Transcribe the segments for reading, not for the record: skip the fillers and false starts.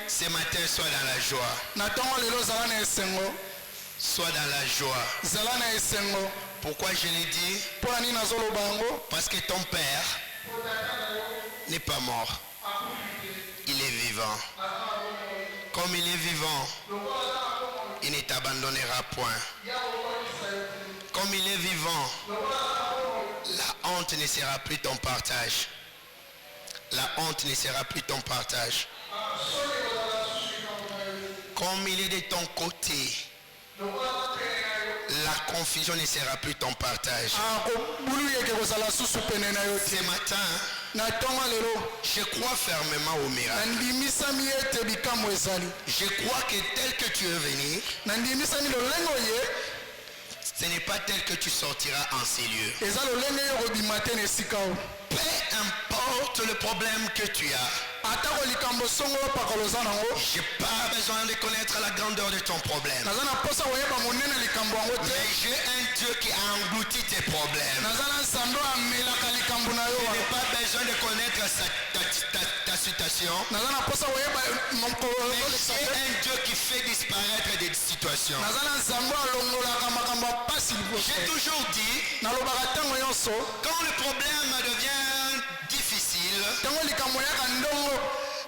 Ce matin, sois dans la joie. Sois dans la joie. Pourquoi je l'ai dit? Parce que ton père n'est pas mort. Il est vivant. Comme il est vivant, il ne t'abandonnera point. Comme il est vivant, la honte ne sera plus ton partage. La honte ne sera plus ton partage. Comme il est de ton côté, la confusion ne sera plus ton partage. Ce matin, je crois fermement au miracle. Je crois que tel que tu es venu, ce n'est pas tel que tu sortiras en ces lieux. Peu importe le problème que tu as, j'ai pas besoin de connaître la grandeur de ton problème. Mais j'ai un Dieu qui a englouti tes problèmes. Je n'ai pas besoin de connaître ta situation. Mais j'ai un Dieu qui fait disparaître des situations. J'ai toujours dit, quand le problème devient difficile,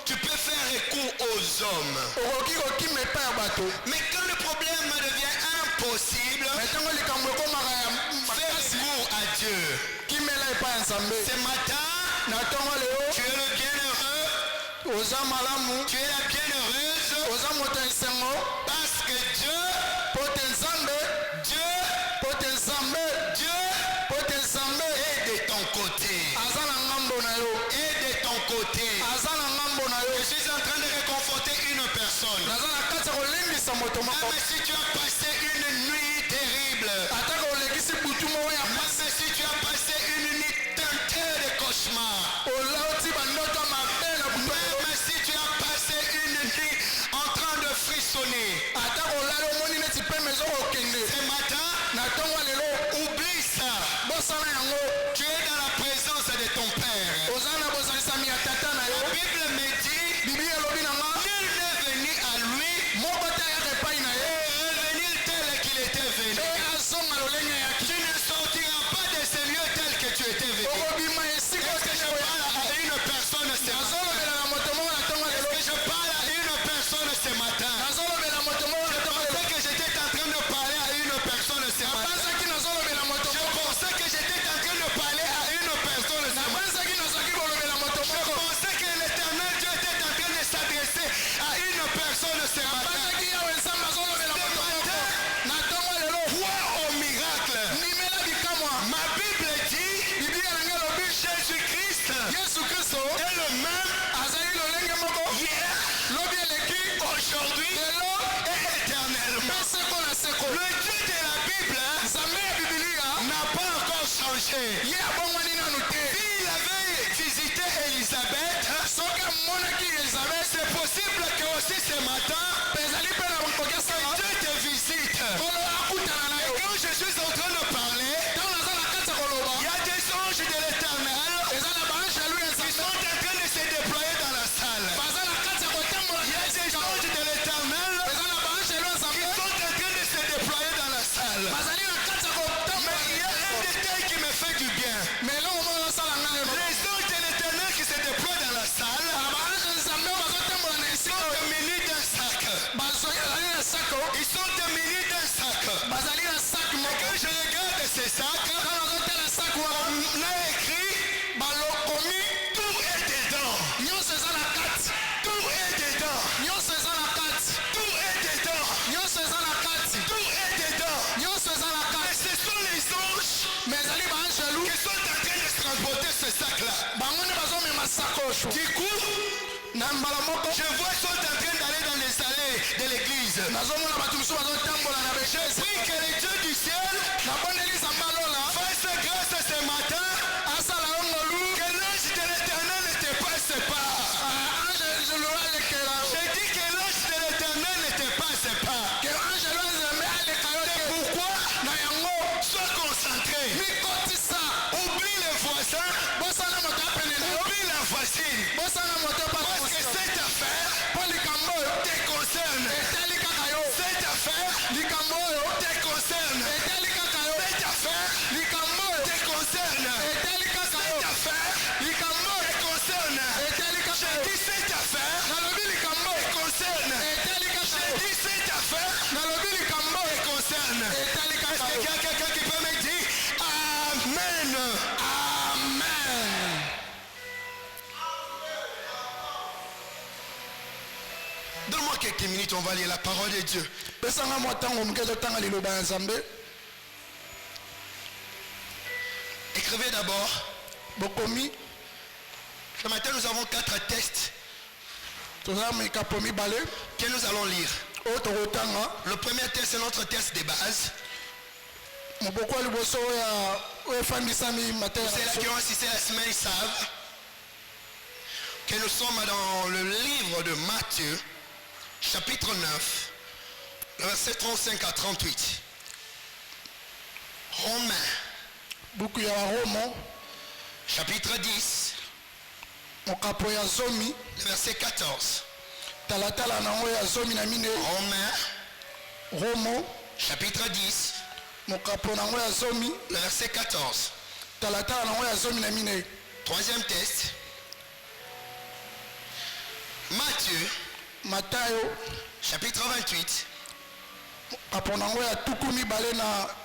tu peux faire recours aux hommes. Mais quand le problème devient impossible, fais recours à Dieu. Ce matin, tu es le bienheureux. Tu es la bienheureuse. Parce que Dieu est de ton côté. Et de ton côté. Je suis en train de réconforter une personne. Même si tu as passé une nuit terrible, même si tu as passé une nuit teintée de cauchemars, même si tu as passé une nuit en train de frissonner, ce matin, oublie ça. Tu es dans la présence de ton Père. La Bible me dit, nul n'est venu à lui revenir tel qu'il était venu. Tu ne sortiras pas de ce lieu tel que tu étais venu. Est-ce que je parle à une personne ce matin? Est-ce que je parle à une personne ce matin? Je pensais que j'étais en train de parler à une personne ce matin. Je pensais que j'étais en train de parler à une personne ce matin. Je pensais que l'éternel Dieu était en train de s'adresser à une personne ce matin. Crois au miracle. Ma Bible dit, Jésus-Christ est le même hier, aujourd'hui et éternellement. Le Dieu de la Bible n'a pas encore changé. S'il avait visité Élisabeth, c'est possible que aussi ce matin, Dieu te visite. Et quand je suis en train de parler, il y a des anges de l'éternel qui sont en train de se déployer dans la salle. Il y a des anges de l'éternel qui sont en train de se déployer dans la salle. Mais il y a un détail qui me fait du bien. Les anges de l'éternel qui se déploient dans la salle sont munis d'un sac. Ils sont munis d'un sac. Et quand je regarde ces sacs, on a écrit tout est dedans. Tout est dedans. Tout est dedans. Tout est dedans. Mais ce sont les anges qui sont en train de transporter ce sac-là. Du coup, je vois qu'ils sont en train d'aller dans les allées de l'église. Je prie que le Dieu du ciel fasse grâce ce matin, que l'ange de l'éternel ne te passe pas. Je dis que l'ange de l'éternel ne te passe pas. C'est pourquoi sois concentré. Oublie les voisins. Oublie la voisine. Parce que cette affaire Est-ce qu'il y a quelqu'un qui peut me dire Amen? Amen. Donne-moi quelques minutes, on va lire la parole de Dieu. Écrivez d'abord. Ce matin, nous avons 4 textes que nous allons lire. Le premier texte est notre texte de base. Ceux-là qui ont assisté la semaine savent que nous sommes dans le livre de Matthieu, chapitre 9, verset 35 à 38. Romains, chapitre 10, verset 14. Romains, chapitre 10, verset 14. Troisième texte. Matthieu, chapitre 28,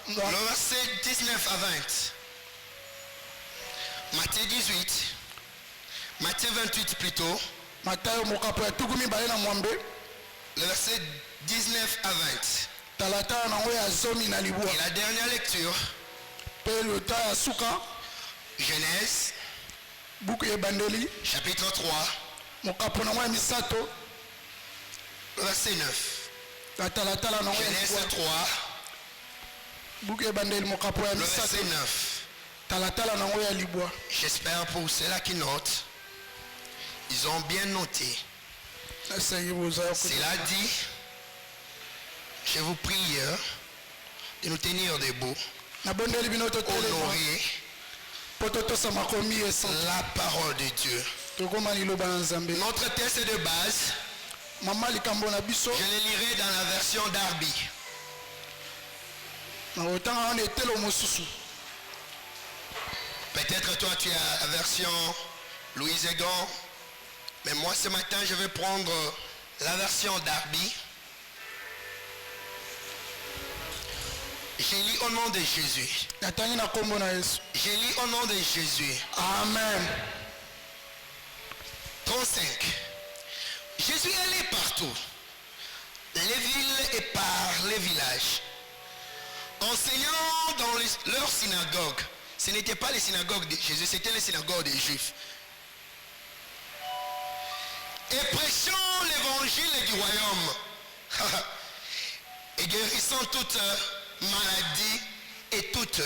le verset 19 à 20. Matthieu 18, Matthieu 28 plutôt, le verset 19 à 20. Et la dernière lecture, Genèse, chapitre 3, verset 9. Genèse 3, le verset 9. J'espère pour ceux-là qui notent, ils ont bien noté. Cela dit, je vous prie de nous tenir debout, honorer la parole de Dieu. Notre texte de base, je le lirai dans la version Darby. Peut-être toi tu as la version Louise Egan, mais moi ce matin je vais prendre la version Darby. Je lis au nom de Jésus. Je lis au nom de Jésus. Amen. 35. Jésus allait partout, les villes et par les villages, enseignant dans leurs synagogues. Ce n'était pas les synagogues de Jésus, c'était les synagogues des Juifs. Et prêchant l'évangile du royaume. Et guérissant toute maladie et toute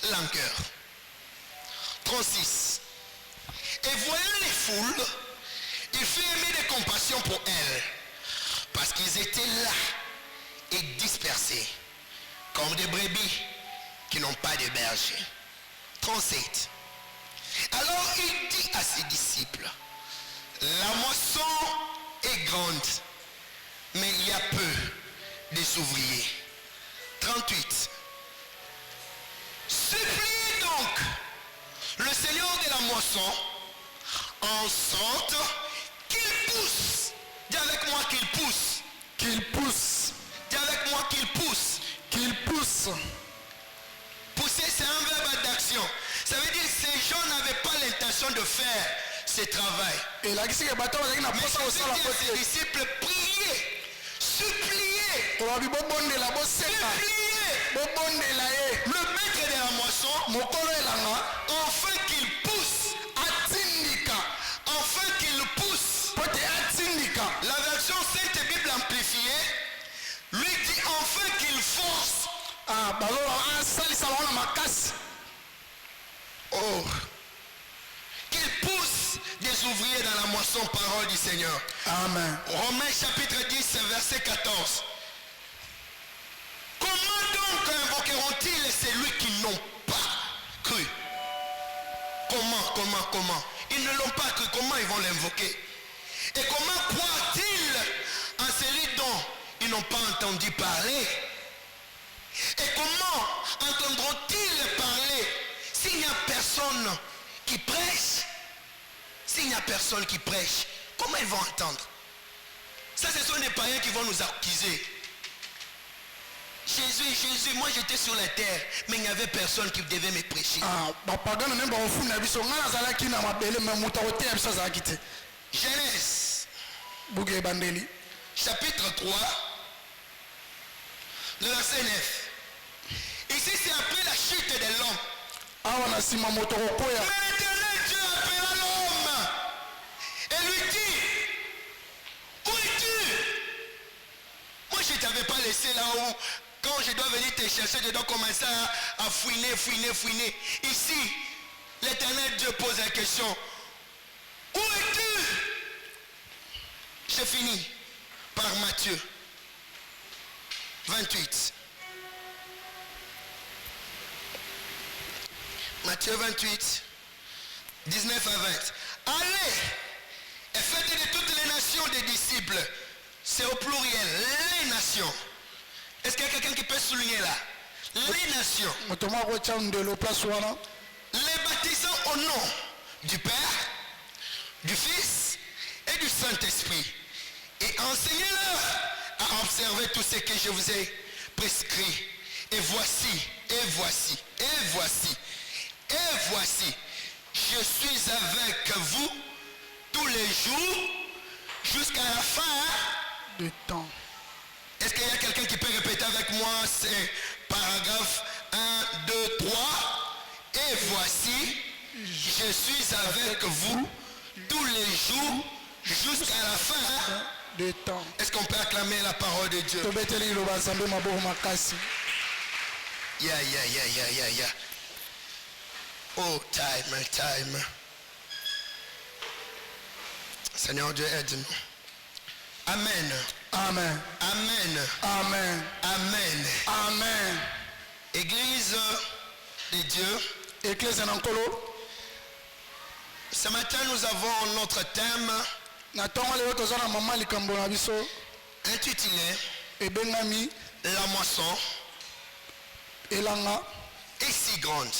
langueur. 36. Et voyant les foules, il fut ému de compassion pour elles, parce qu'ils étaient là et dispersés, comme des brebis qui n'ont pas de berger. 37. Alors il dit à ses disciples, la moisson est grande, mais il y a peu des ouvriers. 38. Suppliez donc le Seigneur de la moisson en sorte qu'il pousse. Dis avec moi qu'il pousse. Qu'il pousse. Dis avec moi qu'il pousse. Qu'il pousse. Pousser, c'est un verbe d'action. Ça veut dire que ces gens n'avaient pas l'intention de faire ce travail. Et là, mais Jésus dit à ses disciples, priez, suppliez, suppliez. Le maître de la moisson, afin qu'il pousse, afin qu'il pousse. La version Sainte Bible amplifiée lui dit enfin qu'il force. Oh, qu'il pousse des ouvriers dans la moisson, parole du Seigneur. Amen. Romains chapitre 10, verset 14. Comment donc invoqueront-ils celui qui n'ont pas cru? Comment? Ils ne l'ont pas cru, comment ils vont l'invoquer? Et comment croient-ils en celui dont ils n'ont pas entendu parler? Et comment entendront-ils parler s'il n'y a personne qui prêche? S'il n'y a personne qui prêche, comment ils vont entendre? Ça, ce sont des païens qui vont nous accuser. Jésus, moi j'étais sur la terre, mais il n'y avait personne qui devait me prêcher. Genèse, chapitre 3, le verset 9. Ici c'est après la chute de l'homme. Mais l'Éternel Dieu appela l'homme et lui dit, où es-tu? Moi je ne t'avais pas laissé là-haut. Quand je dois venir te chercher, je dois commencer à fouiner. Ici, l'Éternel Dieu pose la question, où es-tu? J'ai fini par Matthieu 28. Matthieu 28, 19 à 20. Allez et faites de toutes les nations des disciples. C'est au pluriel, les nations. Est-ce qu'il y a quelqu'un qui peut souligner là? Les nations. Les baptisant au nom du Père, du Fils et du Saint-Esprit. Et enseignez-leur à observer tout ce que je vous ai prescrit. Et voici, je suis avec vous tous les jours jusqu'à la fin du temps. Est-ce qu'il y a quelqu'un qui peut répéter avec moi ces paragraphes 1, 2, 3? Et voici, je suis avec vous tous les jours jusqu'à la fin du temps. Est-ce qu'on peut acclamer la parole de Dieu? Yeah. Oh, time. Seigneur Dieu, aide-nous. Amen. Amen. Amen. Amen. Amen. Amen. Église de Dieu. Église Nankolo. Ce matin, nous avons notre thème intitulé La moisson est si grande.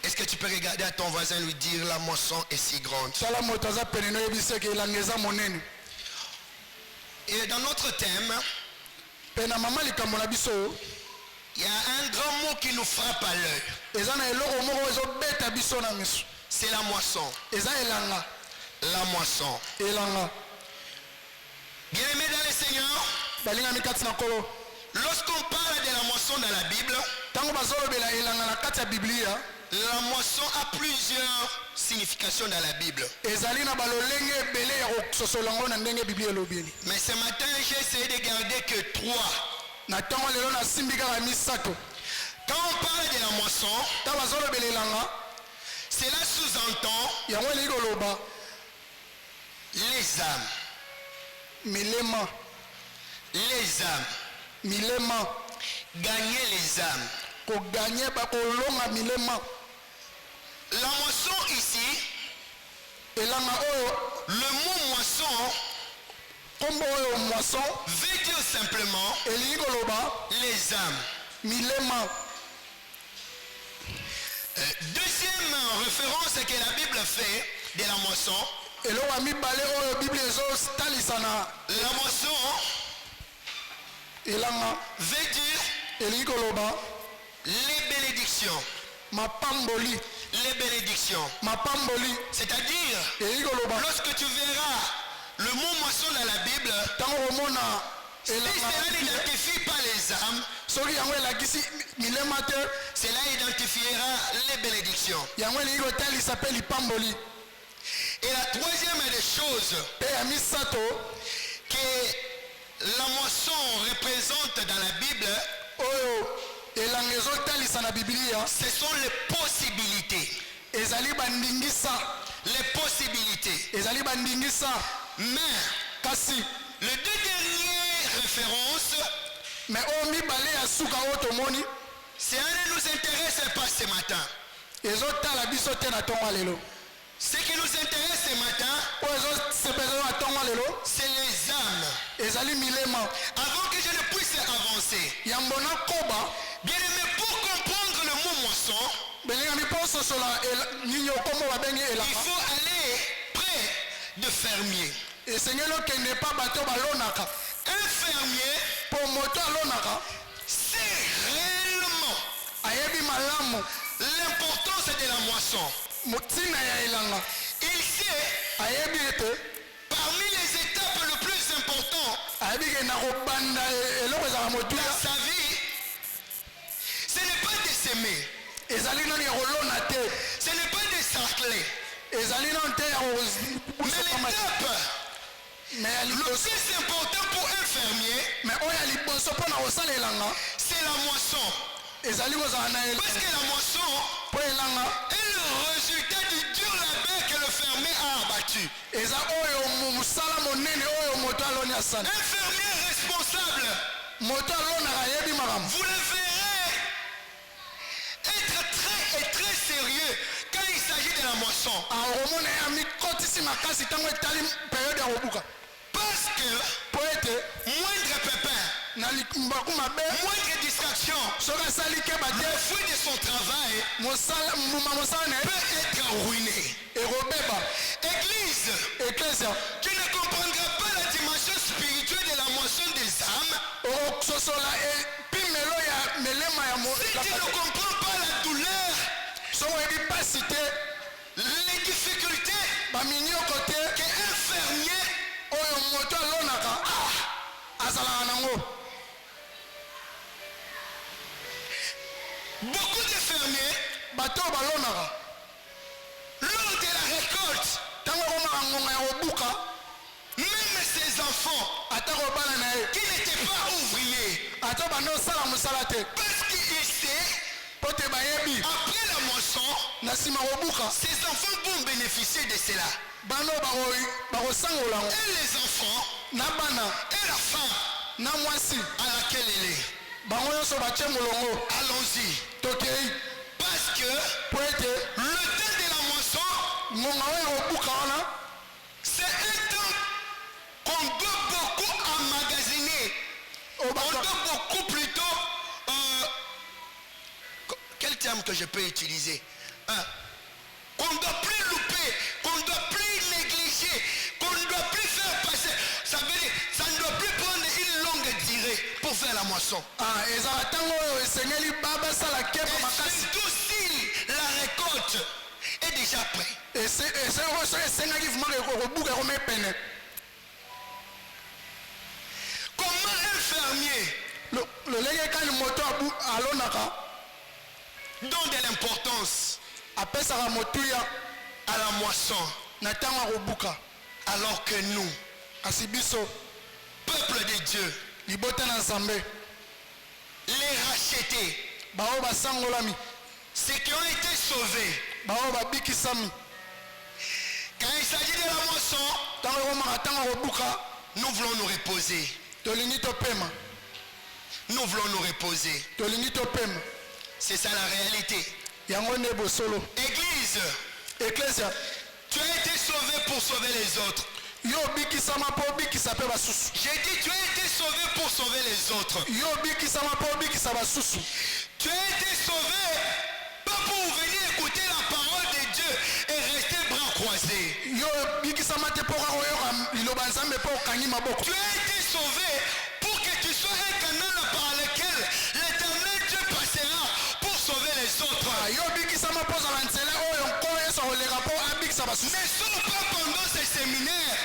Est-ce que tu peux regarder à ton voisin et lui dire la moisson est si grande? Et dans notre thème, il y a un grand mot qui nous frappe à l'œil. C'est la moisson. La moisson. Bien-aimés dans le Seigneur, lorsqu'on parle de la moisson dans la Bible, la moisson a plusieurs significations dans la Bible. Mais ce matin, j'ai essayé de garder que 3. Quand on parle de la moisson, cela sous-entend les âmes. Les âmes. Gagner les âmes. La moisson ici, le mot moisson veut dire simplement les âmes. Deuxième référence que la Bible fait de la moisson, la moisson veut dire les bénédictions. Les bénédictions. C'est-à-dire, lorsque tu verras le mot moisson dans la Bible, si cela n'identifie pas les âmes, cela identifiera les bénédictions. Et la troisième des choses que la moisson représente dans la Bible, ce sont les possibilités. Les possibilités. Mais les deux dernières références, ça ne nous intéresse pas ce matin. Ce qui nous intéresse ce matin, c'est les âmes. Avant que je ne puisse avancer, bien aimé, pour comprendre le mot moisson, il faut aller près de fermier. Un fermier moto alonaka c'est réellement l'importance de la moisson. Il sait parmi les étapes les plus importantes dans sa vie, ce n'est pas de s'aimer, ce n'est pas de s'arcler, mais l'étape le plus important pour un fermier, c'est la moisson. Parce que la moisson est le résultat du dur labeur que le fermier a abattu. Un fermier responsable, vous le verrez être très sérieux quand il s'agit de la moisson. Parce que moindre pépin, moindre distraction, le fruit de son travail peut être ruiné. Église, tu ne comprendras pas la dimension spirituelle de la moisson des âmes si tu ne comprends pas la douleur, les difficultés qu'un fermier beaucoup de fermiers, lors de la récolte, même ses enfants qui n'étaient pas ouvriers, parce qu'il sait, après la moisson, ses enfants vont bénéficier de cela. Et les enfants et la femme à laquelle elle est. Allons-y. Parce que le temps de la moisson, c'est un temps qu'on doit beaucoup emmagasiner. On doit beaucoup plutôt... quel terme que je peux utiliser? Qu'on ne doit plus louper, qu'on ne doit plus négliger, qu'on ne doit plus faire passer. Ça veut dire, ça ne doit plus prendre une longue durée pour faire la moisson. Et surtout si la récolte est déjà prête. Comment un fermier donne de l'importance à la moisson, alors que nous, peuple de Dieu, les rachetés, ceux qui ont été sauvés, quand il s'agit de la moisson, nous voulons nous reposer. Nous voulons nous reposer. C'est ça la réalité. Église, tu as été sauvé pour sauver les autres. J'ai dit tu as été sauvé pour sauver les autres. Tu as été sauvé pas pour venir écouter la parole de Dieu et rester bras croisés. Tu as été sauvé pour que tu sois un canal par lequel l'Éternel Dieu passera pour sauver les autres. Ne sors pas pendant ces séminaires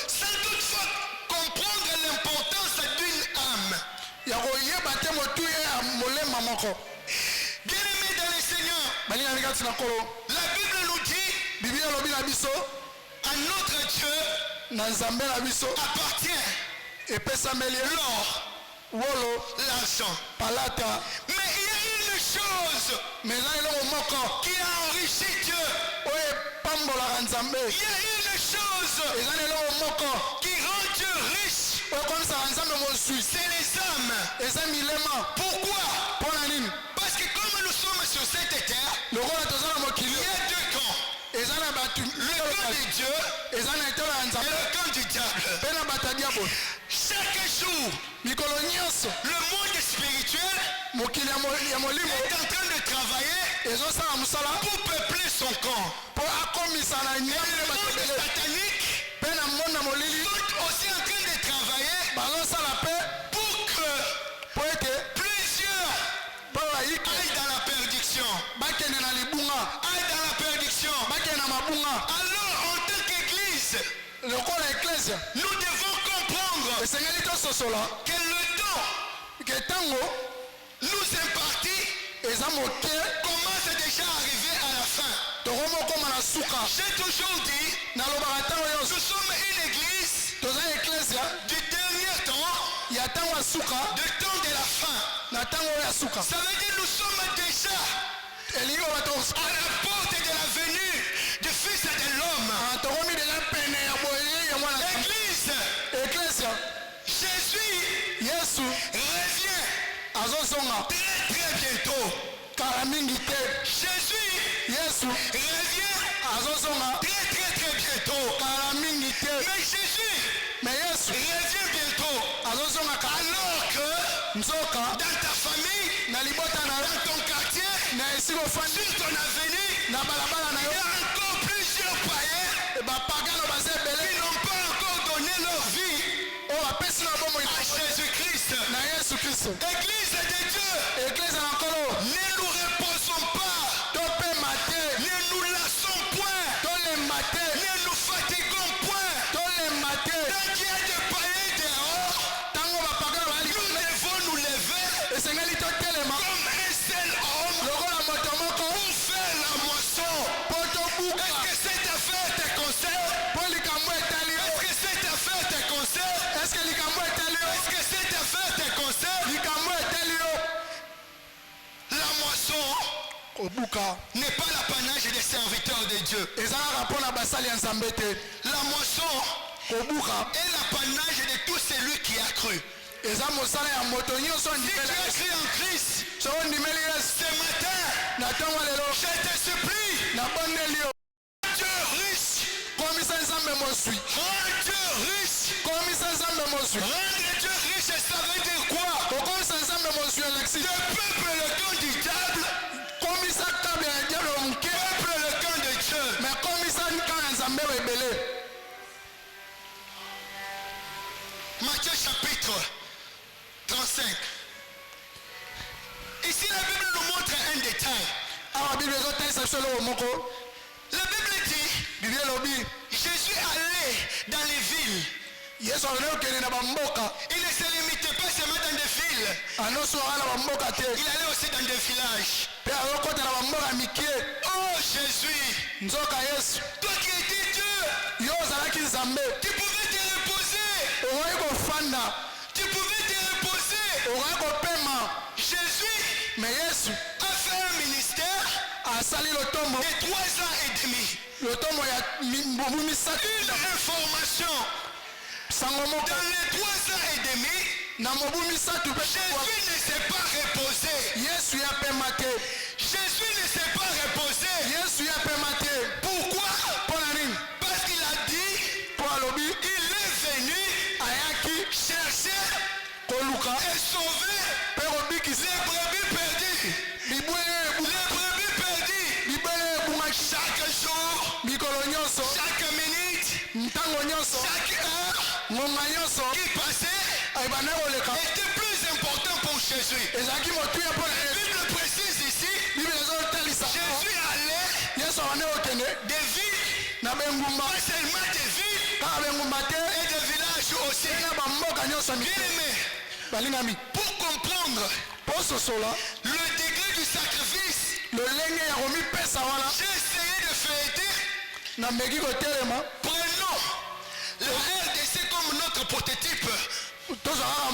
sans toutefois comprendre l'importance d'une âme. Bien-aimés dans le Seigneur, la Bible nous dit à notre Dieu appartient l'or, l'argent. Mais il y a une chose qui a enrichi Dieu. Il y a une chose qui rend Dieu riche. C'est les âmes. Pourquoi? Parce que comme nous sommes sur cette terre, il y a deux camps. Le camp de Dieu et le camp du diable. Chaque jour, le monde spirituel est en train de travailler pour peupler son camp. Et le monde satanique sont aussi en train de travailler bazosala mpe pour que po ete plusieurs po bayike aillent dans la perdition. bakende na libunga Aillent dans la perdition. bakende na mabunga. Alors, en tant qu'église, lokola eklesia nous devons comprendre esengeli tososola que le temps ke ntango nous imparti eza moke commence déjà à arriver à la fin. tokomokoma na suka. J'ai toujours dit, nalobaka ntango nous nyonso sommes une église toza eklesia du dernier temps, ya ntango ya suka du temps de la fin. na ntango oyo ya suka. Ça veut dire nous sommes déjà elingi oyo bato à la porte de la venue du Fils de l'homme. tokomi deja pene ya boye ya mwana Église, eklesia. Jésus yesu revient azozonga très très bientôt. kala mingi te. Jésus yesu revient azozonga très très très bientôt. kala mingi te. Mais Jésus me yesu revient bientôt. azozonga Alors que nzoka dans ta famille, na libota na yo dans ton quartier, na esika ofandi sur ton avenue, na balabala na il y yo a encore plusieurs païens bapagano baza qui ebele n'ont pas encore donné leur vie oyo bapesi na bomoi à Jésus-Christ. na yesu kristo. Église de Dieu, eklezia na nkolo ne nous reposons pas, topema te ne nous lassons point, tolemba te ne nous fatiguons point. tolemba te. Tant qu'il y a des païens dehors, ntango bapagano nous bali devons nous lever esengeli totelema comme un seul homme lokola moto moko pour faire la moisson. po tobuka Est-ce que cette affaire te concerne? po likambo etali yo. Est-ce que cette affaire te concerne? eske likambo etali yo. Est-ce que cette affaire te concerne? likambo etali yo. La moisson kobuka n'est pas l'apanage des serviteurs de Dieu. ezalaka mpona basali ya nzambe te. La moisson kobuka est l'apanage de tout celui qui a cru. eza mosala ya moto nyonso Si tu ondimeli as yesu. cru en Christ, soko ondimeli yesu ce matin, na ntongo lelo je te supplie, nabondeli yo Dieu riche, komisa nzambe moswi rends Dieu riche. komisa nzambe moswi Rendre Dieu riche, ça veut dire quoi? okomisa nzambe moswi alexis Le peuple, le camp du diable, komisa kabe ya diable moke peuple, le camp de Dieu. me komisa nka ya nzambe oyo ebele. Matthieu chapitre 35. Ici, la Bible nous montre un détail. awa bible ezotalisa biso eloko moko. La Bible dit, bible elobi Jésus allait dans les villes. yesu alongi okende na bamboka Il ne se limitait pas seulement dans des villes. anoso aka na bamboka te Il allait aussi dans des villages. mpe azokɔta na bamboka mike. Oh Jésus, nzoka yesu toi qui étais Dieu, yo ozalaki nzambe tu pouvais te reposer. okoki kofanda Tu pouvais te reposer. okoki kopema. Jésus me yesu a fait un ministère asali lotombo de 3 ans et demi. lotombo ya mbubu misato Une information. sango moko Dans les 3 ans et demi, na mobu misato mpe Jésus ne s'est pas reposé. yesu ya pema te. Jésus ne s'est pas reposé. yesu ya pema te. Pourquoi? mpo na nini? Parce qu'il a dit, mpo alobi il est venu ayaki chercher koluka et sauver mpe kobikisa les brebis perdues. bibwele Les brebis perdues. bibwele ebungaki Chaque jour, mikolo nyonso chaque minute, ntango nyonso chaque heure ngonga nyonso qui passait ebanda koleka était plus important pour Jésus. ezalaki motuya mpo na La yesu. Bible précise ici, bible ezotalisa Jésus allait yesu abanda kokende des villes, na bengumba pas seulement des villes, kaka bengumba te et des villages aussi. mpe na bamboka nyonso Bien mike. aimé, balingami pour comprendre mpo sosola le degré du sacrifice, lolenge ya komipesa wana j'ai essayé de fêter. na meki kotelema Prenons la RDC comme notre prototype. tozwaka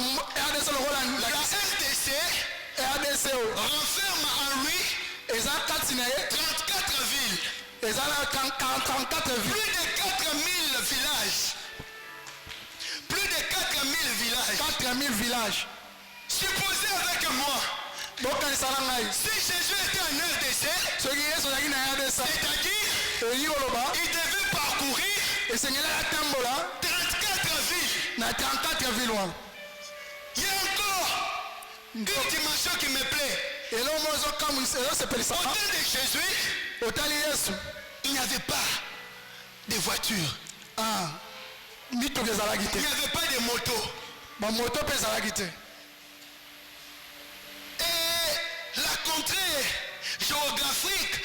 rdc lokola La RDC rdc oyo renferme en lui eza kati na ye 34 villes, eza na 34 ville plus de 4000 villages. Plus de 4000 villages. 4000 villages. Supposez avec moi, bokanisa na ngai si Jésus était en RDC, soki yesu azalaki na rdc c'est-à-dire elingi koloba il devait parcourir esengelaka tambola 34 villes. na 34 ville wana. Il y a encore une dimension qui me plaît. eloko mo Au ezosepelisaka temps de Jésus, otali yesu il n'y avait pas de voiture. mituka ezalaki Il te n'y avait pas de moto. bamoto mpe ezalaki te. Et la contrée géographique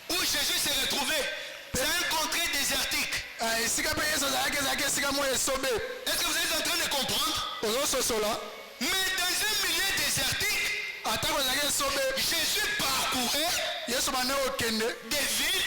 où Jésus s'est retrouvé, c'est une contrée désertique. esika mpe yesu azalaki ezalaki esika moko esobe. Est-ce que vous êtes en train de comprendre? ozososola. Mais dans un milieu désertique, atako ezalaki esobe, Jésus parcourait yesu bande okende des villes.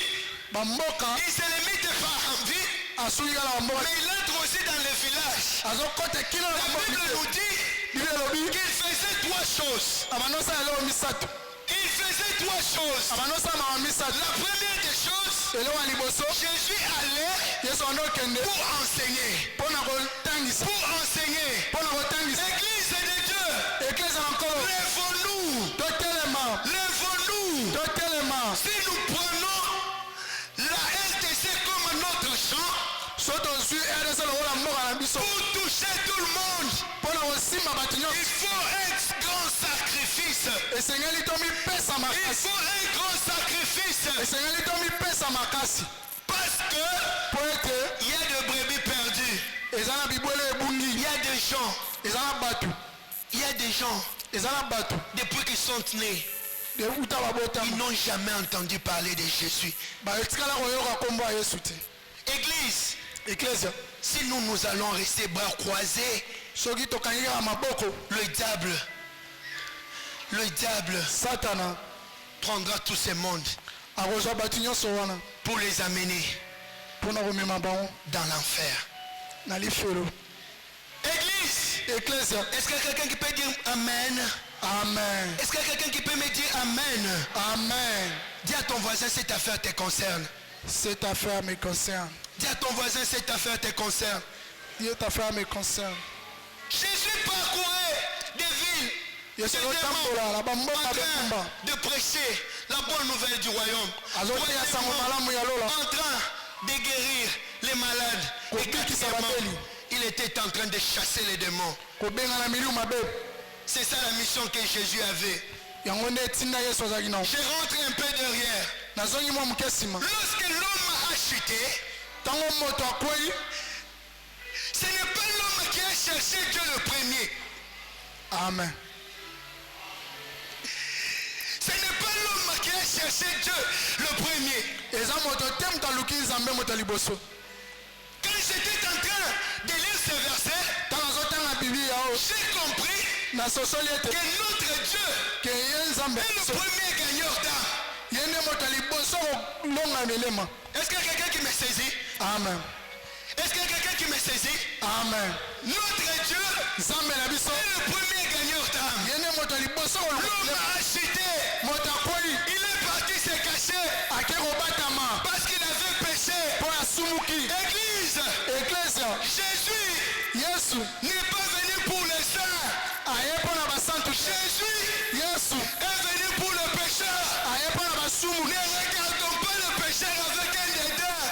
bamboka Il se limite pas en ville, asuki kala bamboka mais il entre aussi dans les villages. azokota kino na La bamboka Bible nous dit bible elobi qu'il faisait trois choses. abanosala eloko misato. Il faisait trois choses. abanosala makambo misato. La première des choses, eloko ya liboso Jésus allait yesu bande okende pour enseigner. mpo na kotangisa Pour enseigner. mpo na kotangisa Église de Dieu, eklese na nkolo lèvons-nous. totelema Lèvons-nous. totelema. Si nous prenons la RTC comme notre champ, so tozwi rdc lokola mboka na biso pour toucher tout le monde, mpo na kosimba bato il nyonso faut un grand sacrifice. esengeli tomipesa Il makasi. faut un grand sacrifice. esengeli tomipesa makasi Parce que mpo ete il y a de brebis perdues. eza na bibwele Il ebungi, y a des gens. eza na bato, Il y a des gens, eza na bato depuis qu'ils sont nés, uta ils babotama n'ont jamais entendu parler de Jésus. batikala koyoka nkombo ya yesu te. Église, eklesia si nous allons rester bras croisés, soki tokangi kaka maboko, le diable satana prendra tous ces mondes akozwa bato nyonso wana pour les amener mpo na komema bango dans l'enfer. na lifelo. Église, eklesia est-ce qu'il y a quelqu'un qui peut dire Amen? amen Est-ce qu'il y a quelqu'un qui peut me dire Amen? amen. Dis à ton voisin, cette affaire te concerne. Cette affaire me concerne. Dis à ton voisin, cette affaire te concerne. Cette affaire me concerne. Jésus parcourait des villes, yesu des azotambola na en bamboka train bemba de prêcher la bonne nouvelle du royaume. azoteya sango malamu ya lola En train de guérir les malades. Et kobikisa quatrièmement, bateli il était en train de chasser les démons. kobenga na miliu mabe. C'est ça la mission que Jésus avait. yango nde etinda yesu azalaki nango. Je rentre un peu derrière. nazongi mwa moke nsima. Lorsque l'homme a chuté, ntango moto akwei, ce n'est pas l'homme qui a cherché Dieu le premier. amen. Ce n'est pas l'homme qui a cherché Dieu le premier. eza moto te moto aluki nzambe moto ya liboso. Quand j'étais en train de lire ce verset, ntango azotanga biblia yao j'ai compris nasosoli ete que notre Dieu ke ye nzambe est le premier gagneur d'âme. ye nde moto ya liboso kolonga milema. Est-ce qu'il y a quelqu'un qui me saisit? amen Est-ce qu'il y a quelqu'un qui me saisit? amen. Notre Dieu nzambe na biso est le premier gagneur d'âme. ye nde moto ya liboso koluka L'homme milema. a chuté. moto akwei Il est parti se cacher ake kobatama parce qu'il avait péché. mpo asumuki. Église, eklesia Jésus yesu n'est pas venu pour les saints. aye mpo na basantu te. Jésus yesu est venu pour le pécheur. aye mpo na basumu Ne te. regardons pas le pécheur avec un dédain.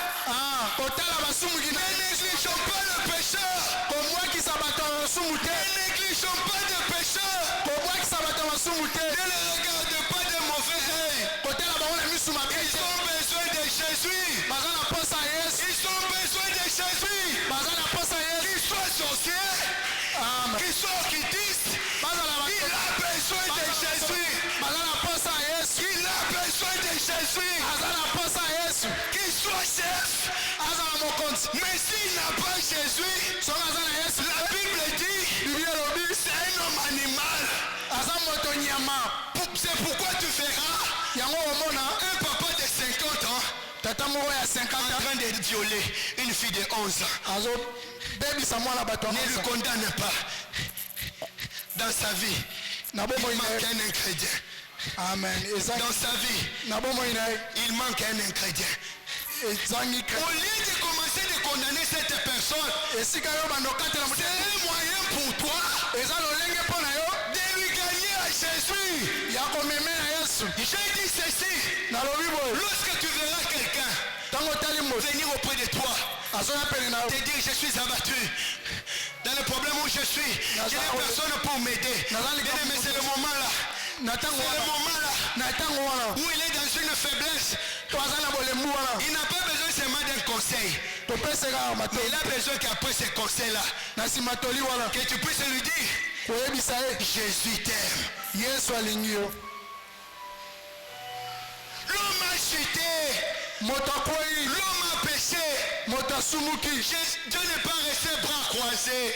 kotala basumuki Ne na négligeons pas le pécheur. kobwakisa bato ya basumu te. Ne négligeons pas le pécheur. kobwakisa bato ya basumu te. Ne le regarde pas de mauvais œil. kotala bango na misu mabe Ils te. ont besoin de Jésus. baza na posa ya yesu. Ils ont besoin de Jésus. baza na posa ya yesu. Qu'ils soient sorciers, amen. qu'ils soient occultistes, bazala il a besoin de Jésus. baza na posa ya yesu. Il a besoin de Jésus. aza na posa ya yesu. Qu'il soit chef. aza na mokonzi. Mais s'il n'a pas Jésus, soki aza na yesu la Bible dit biblia elobi c'est un homme animal. aza moto nyama. C'est pourquoi tu verras yango omona un papa de 50 ans tata moko ya en 50 ans train de violer une fille de 11 ans. azobebisa mwana bato ya Ne lui mosa. condamne pas. Dans sa vie, na il bomoi na manque ye. un ingrédient. amen. eza Dans sa vie, na bomoi na ye il manque un ingrédient. ezangi Au lieu de commencer de condamner cette personne, esika yo bandokatela c'est mote un moyen pour toi eza lolenge mpo na yo de lui gagner à Jésus. ya komeme na yesu. J'ai dit ceci. nalobi boye Lorsque tu verras quelqu'un ntango otali moto venir auprès de toi, azoya pene na yo te dire je suis abattu dans le problème où je suis, je n'ai personne pour m'aider. Bien, mais c'est le moment là. na ntango C'est le wana moment là na ntango wana où il est dans une faiblesse. to aza na bolembu wana Il n'a pas besoin seulement d'un conseil. topese kaka Mais il matoi a besoin qu'après ce conseil là, que tu puisses lui dire, Jésus t'aime. L'homme a chuté, l'homme a péché. Dieu n'est pas resté bras croisés.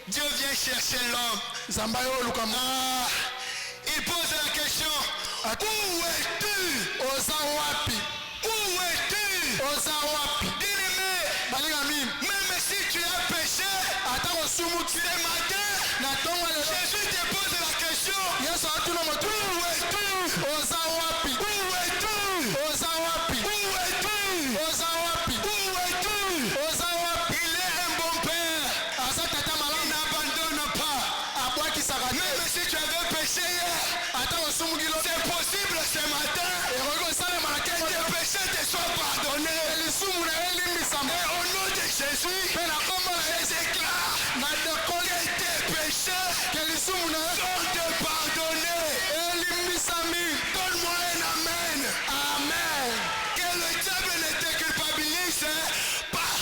Dieu vient chercher l'homme. Il pose la question, où es-tu? Où es-tu? Bien-aimé, même si tu as péché, ce matin, Jésus te pose la question, où es-tu? Où es-tu? Où es-tu? Il est un bon père. Il n'abandonne pas. Même si tu avais péché hier, c'est possible ce matin que tes péchés te soient pardonnés. Et au nom de Jésus, je déclare que tes péchés sont pardonnés. Donne-moi un amen. Amen. Que le diable ne te culpabilise pas.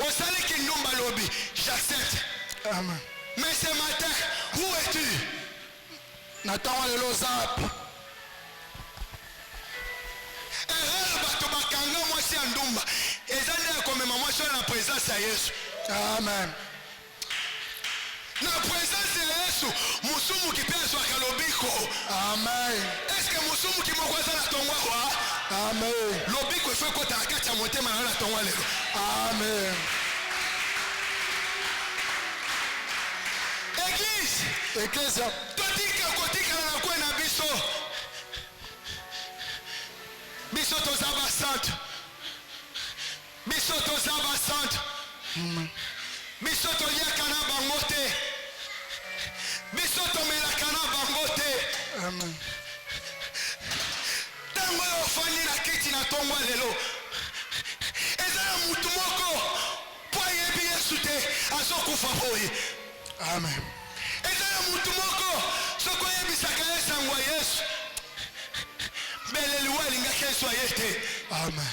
Au salut qui nous malobi, j'accepte. Mais ce matin, où es-tu? La présence à Yesu. Amen. La présence à Yesu, musumu kipenzi wa kalobiko. Amen. Est-ce que musumu kimokwaza na tongwa wa? Amen. Lobiko ifo ko takati ya motema na tongwa lelo. Amen. Église. Totika kotika na kwa na biso. Biso tozaba santo. Biso tozaba santo. Biso toyaka na bango te. Biso tomelaka na bango te. Amen. Tango ofandi na kiti na tongwa lelo. Eza na mutu moko po ayebi Yesu te azokufa boye. Amen. Eza na mutu moko soko oyebisaka esango ya Yesu. Beleliwa alingaki Yesu aye te. Amen.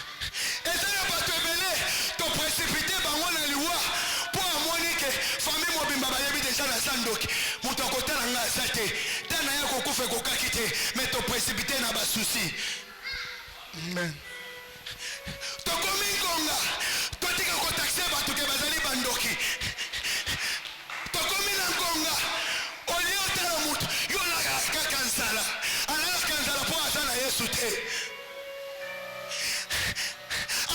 Eza na bato ebele to précipité bango na liwa po amoni ke famille mobimba bayebi deja na sandoki moto akotala nga aza te tana ya kokufa ekokaki te mais to précipité na basusi. Amen. Tokomi ngonga totika kotakse bato ke bazali bandoki. Tokomi na ngonga olie otala moto yo nakaka nzala analaka nzala po aza na Yesu te.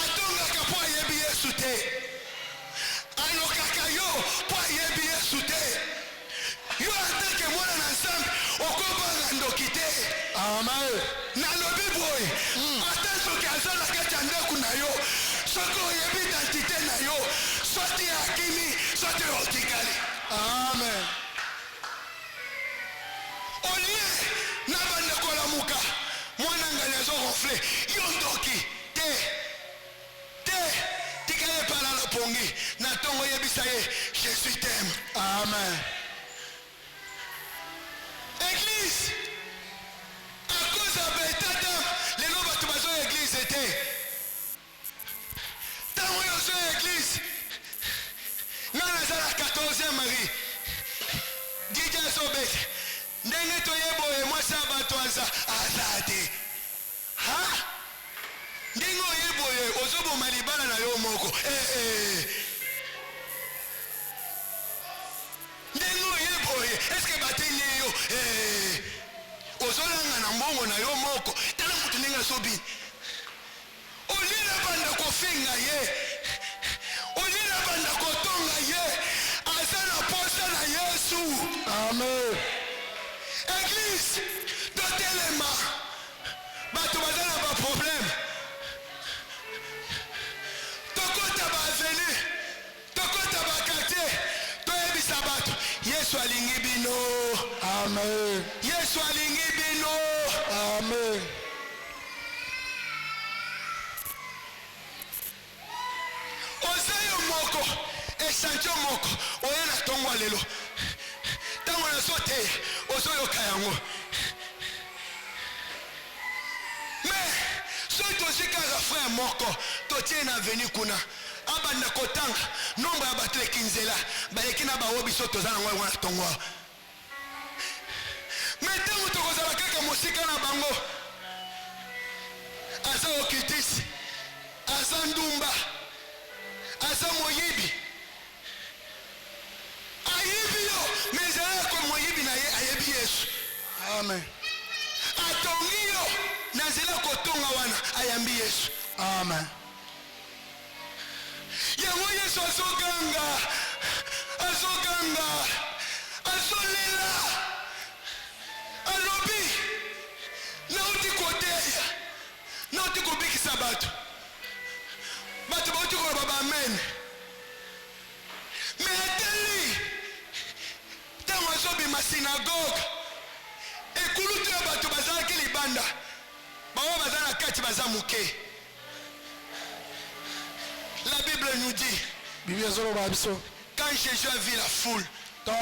Atongaka po ayebi Yesu te. Alokaka yo po ayebi Yesu te. Yo atake mwana na Nzambe okobanga ndoki te. Amen. Nalobi boye ata soki aza na kati ya ndako na yo soki oyebi identité na yo soki akimi soki otikali. Amen. Olie na bandeko lamuka mwana ngani azoronfle yo ndoki te te tikali epala na pongi na ntongo oyebisa ye Jésus t'aime. Amen. Église à cause ya betata lelo bato bazoya église te. Ntango oyo ozoya église nga naza na 14e Marie dija azobeta ndenge toyeboye mwasi ya bato aza te. Ndenge oyeboye ozoboma libala na yo moko. Ndenge oyeboye eske batendi yo ozolanga na mbongo na yo moko tala moto ndenge azobi. Olie na banda kofinga ye, olie na banda kotonga ye, aza na posa na Yesu. Amen. Église totelema bato baza na baproblème tokota baavenu tokota bakartier toyebisa bato Yesu alingi bino. Amen. Yesu alingi bino. Amen. Ozayo moko échantillon moko oye na tongwa lelo ntango nazote ozoyoka yango mais soki totikaka frère moko totie na veni kuna abanda kotanga nombre ya bato ekinzela baleki na bawo biso toza nango yango na tongo me ntango tokozala kaka mosika na bango aza okitisi aza ndumba aza moyibi ayibi yo me ezala yako moyibi na ye ayebi yesu Amen. atongi yo na nzela kotonga wana ayambi yesu Amen. yango yesu azoganga azolela alobi nauti koteya nauti kobikisa bato bauti koloba baamen me ateli ntango azobima sinagoge ekulutu ya bato bazalaki libanda bango baza na kati baza moke. La Bible nous dit, quand Jésus a vu la foule, il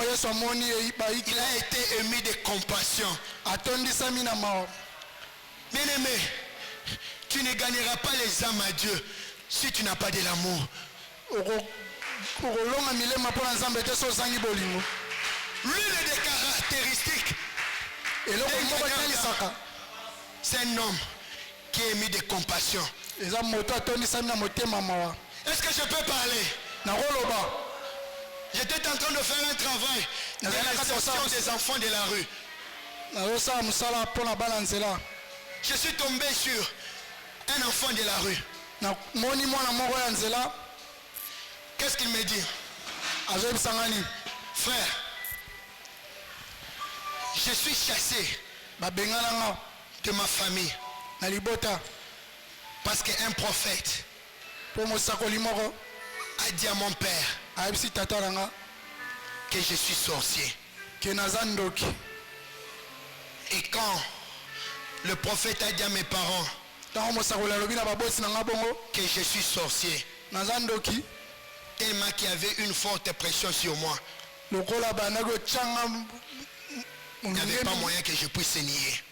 a été ému de compassion. Bien-aimé, tu ne gagneras pas les âmes à Dieu si tu n'as pas de l'amour. L'une des caractéristiques, c'est un homme qui est ému de compassion. Est-ce que je peux parler? J'étais en train de faire un travail de réception des enfants de la rue. Je suis tombé sur un enfant de la rue. Qu'est-ce qu'il me dit? Frère, je suis chassé de ma famille parce qu'un prophète a dit à mon père que je suis sorcier. Et quand le prophète a dit à mes parents que je suis sorcier, tellement qu'il y avait une forte pression sur moi, il n'y avait pas moyen que je puisse nier.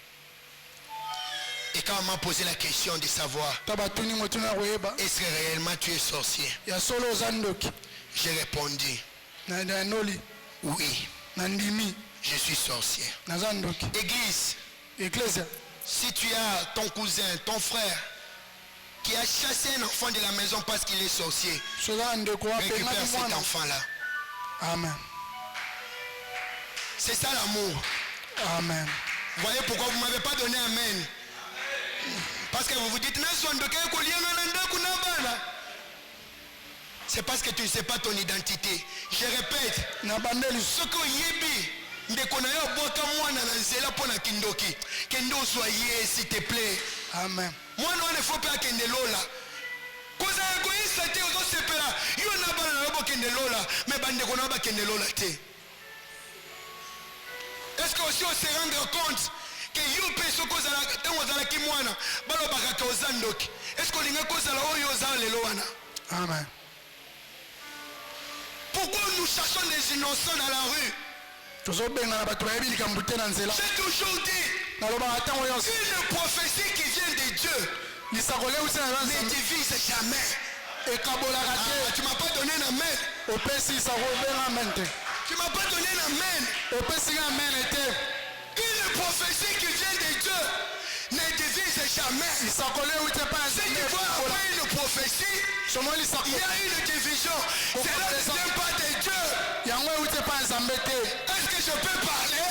Et quand on m'a posé la question de savoir est-ce que réellement tu es sorcier, j'ai répondu oui, je suis sorcier. Église, si tu as ton cousin, ton frère qui a chassé un enfant de la maison parce qu'il est sorcier, récupère cet enfant-là. Amen. C'est ça l'amour. Amen. Vous voyez pourquoi vous ne m'avez pas donné amen? Parce que vous vous dites, c'est parce que tu ne sais pas ton identité. Je répète, ce que Yebi, Kendo soyez, s'il te plaît. Amen. Moi, non, il ne faut pas Kendo Lola. Est-ce que aussi on se rendre compte que Youpe est-ce qu'on Amen. Pourquoi nous cherchons des innocents dans la rue? J'ai toujours dit, une prophétie qui vient de Dieu ne divise jamais. Tu ne m'as pas donné un amen. Tu ne m'as pas donné un amen. Une prophétie qui vient de Dieu ne divise jamais. Si tu vois après une prophétie, il y a une division. Cela ne vient pas de Dieu. Est-ce que je peux parler?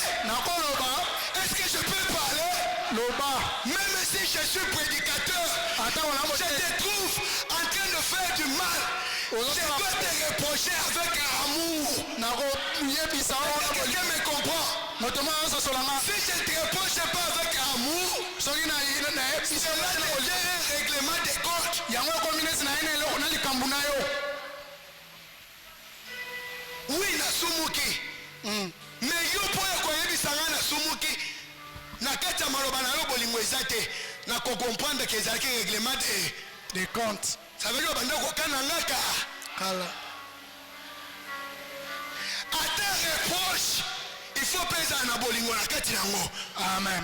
Est-ce que je peux parler? Même si je suis prédicateur, je te trouve en train de faire du mal. Je dois te reprocher avec amour. Quelqu'un me comprend? Si je ne te reproche pas avec amour, cela devient un règlement de compte. Oui, nasumuki. Mais yo poya koyebisanga nasumuki. Na kati ya maloba na yo bolingo eza te. Na comprendre que ezalaki règlement de compte. Ça veut dire banda kokana ngaka. À ta reproche, il faut peser na bolingo na kati yango. Amen.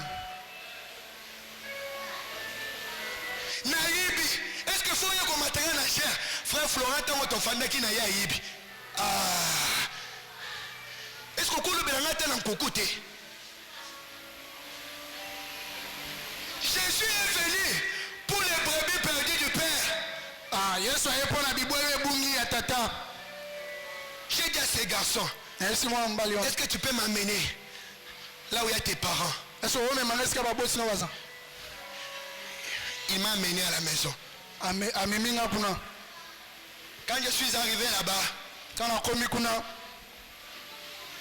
Naïbi. Est-ce que faut y avoir matériel à cher? Frère Florent, ton fan qui n'a yaïbi. Est-ce que vous avez un côté? Jésus est venu pour les brebis perdues du Père. J'ai dit à ces garçons, est-ce que tu peux m'amener là où il y a tes parents? Il m'a amené à la maison. Quand je suis arrivé là-bas,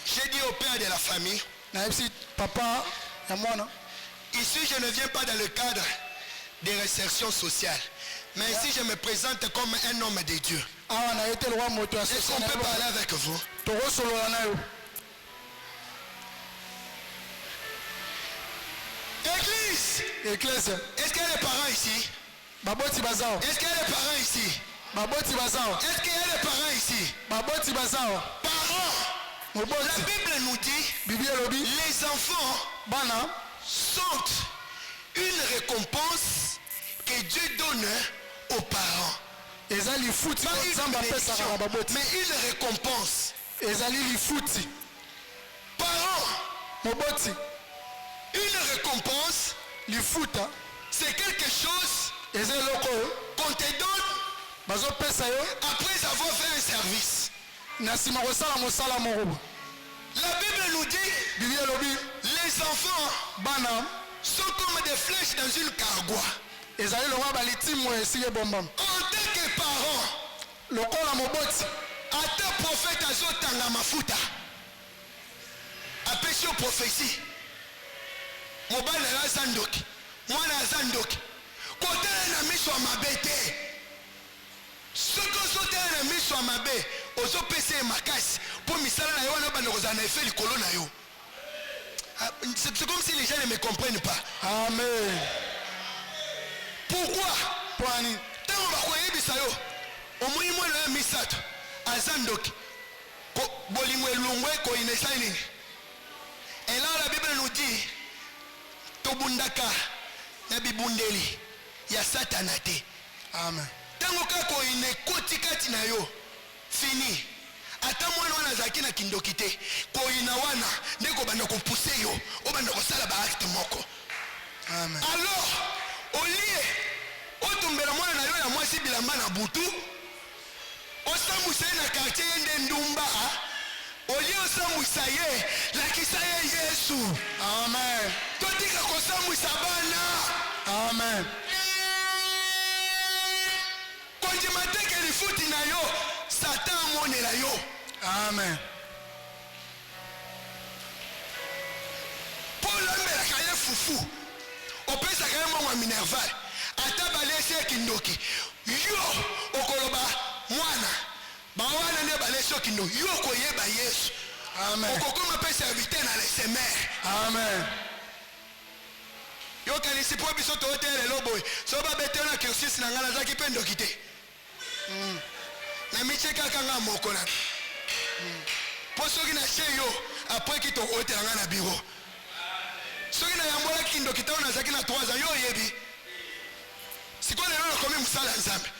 j'ai dit au père de la famille, ici je ne viens pas dans le cadre des réinsertions sociales, mais ici je me présente comme un homme de Dieu. Est-ce qu'on peut parler avec vous? Église, est-ce qu'il y a des parents ici? Est-ce qu'il y a des parents ici? Est-ce qu'il y a des parents ici? Parents. La Bible nous dit, les enfants sont une récompense que Dieu donne aux parents. Pas une bénédiction, mais une récompense. Parents, une récompense, c'est quelque chose qu'on te donne après avoir fait un service. La Bible nous dit, les enfants sont comme des flèches dans une cargoie. En tant que parent, à ta prophète azotanga mafuta apesi yo prophétie mobali aza ndoki mwana aza ndoki kotala na miso ya mabe te. Soki ozotala na miso ya mabe ozopesa ye makasi mpo misala na yo wana obanda kozala na efe likolo na yo. C'est comme si les gens ne me comprennent pas. Amen. Pourquoi? Tango bakoyebisa yo omoi mwana ya misato aza ndoki bolingo elongwe koinesa nini. Et là la Bible nous dit tobundaka na bibundeli ya satana te. Amen. Tango kako inekoti kati na yo fini. Ata mwana wana zaki na kindoki te koina wana ndeko banda kopuse yo obanda kosala ba acte moko. Amen. Alors olie otumbela mwana na yo ya mwasi bilamba na butu osambwisa ye na quartier yende ndumba olie osambwisa ye lakisa ye Yesu. Amen. Totika kosambwisa bana. Amen. Konjima teke lifuti na yo Satan amonela yo. Amen. Paul ambelaka ye fufu opesaka ye mbongo ya minerval ata balesi ye kindoki yo okoloba mwana bawana nde balesi yo kindoki yo koyeba Yesu. Amen. Okokoma pe serviteur na lesemer. Amen. Yo kanisi po biso tootele loboy so babete na cursus na ngala zaki pe ndoki te. Na micheka kanga moko na po soki na che yo après ki to otela ngana biro soki na yambola kindo kitao na zaki na 3 ans yo yebi siko lelo na komi musala nzambe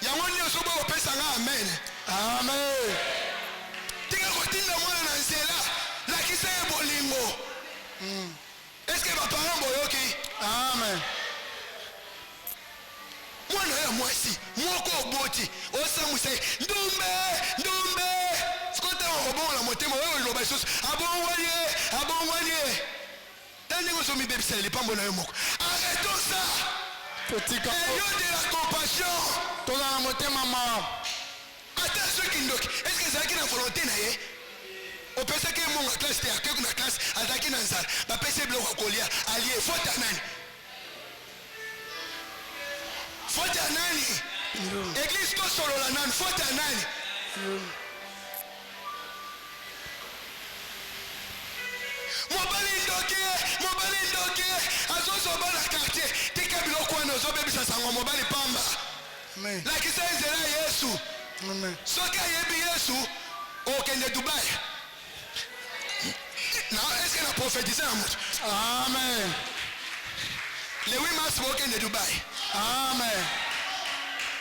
yango nyo so ba opesa nga amen. Amen. Tika kotinda mwana na nzela lakisa ye bolingo. Est-ce que ba parents boyoki? Amen. Mwana ya mwasi mwoko oboti osambwisa ndumbe ndumbe sikota obongola motema wewe loba lisusu abongwanye tandenge ozomibebisa lipambo na yo moko. Arrêtons ça. Ayons de la compassion. Toza na motema ma ata soki ndoki est-ce que ezalaki na volonté na ye opesaki monga classe te akeki na classe azalaki na nzala bapesi biloko kolia alie faute ya nani? Faute ya nani? Église tosolola nani? Faute ya nani? Mobali ndoki azozoba na quartier tika biloko wana ozobebisa sango mobali pamba. Amen. Lakisa nzela Yesu. Amen. Soki ayebi Yesu okende Dubai na est-ce que na prophétiser na moto? Amen. Le 8 mars, vous allez Dubaï. Amen.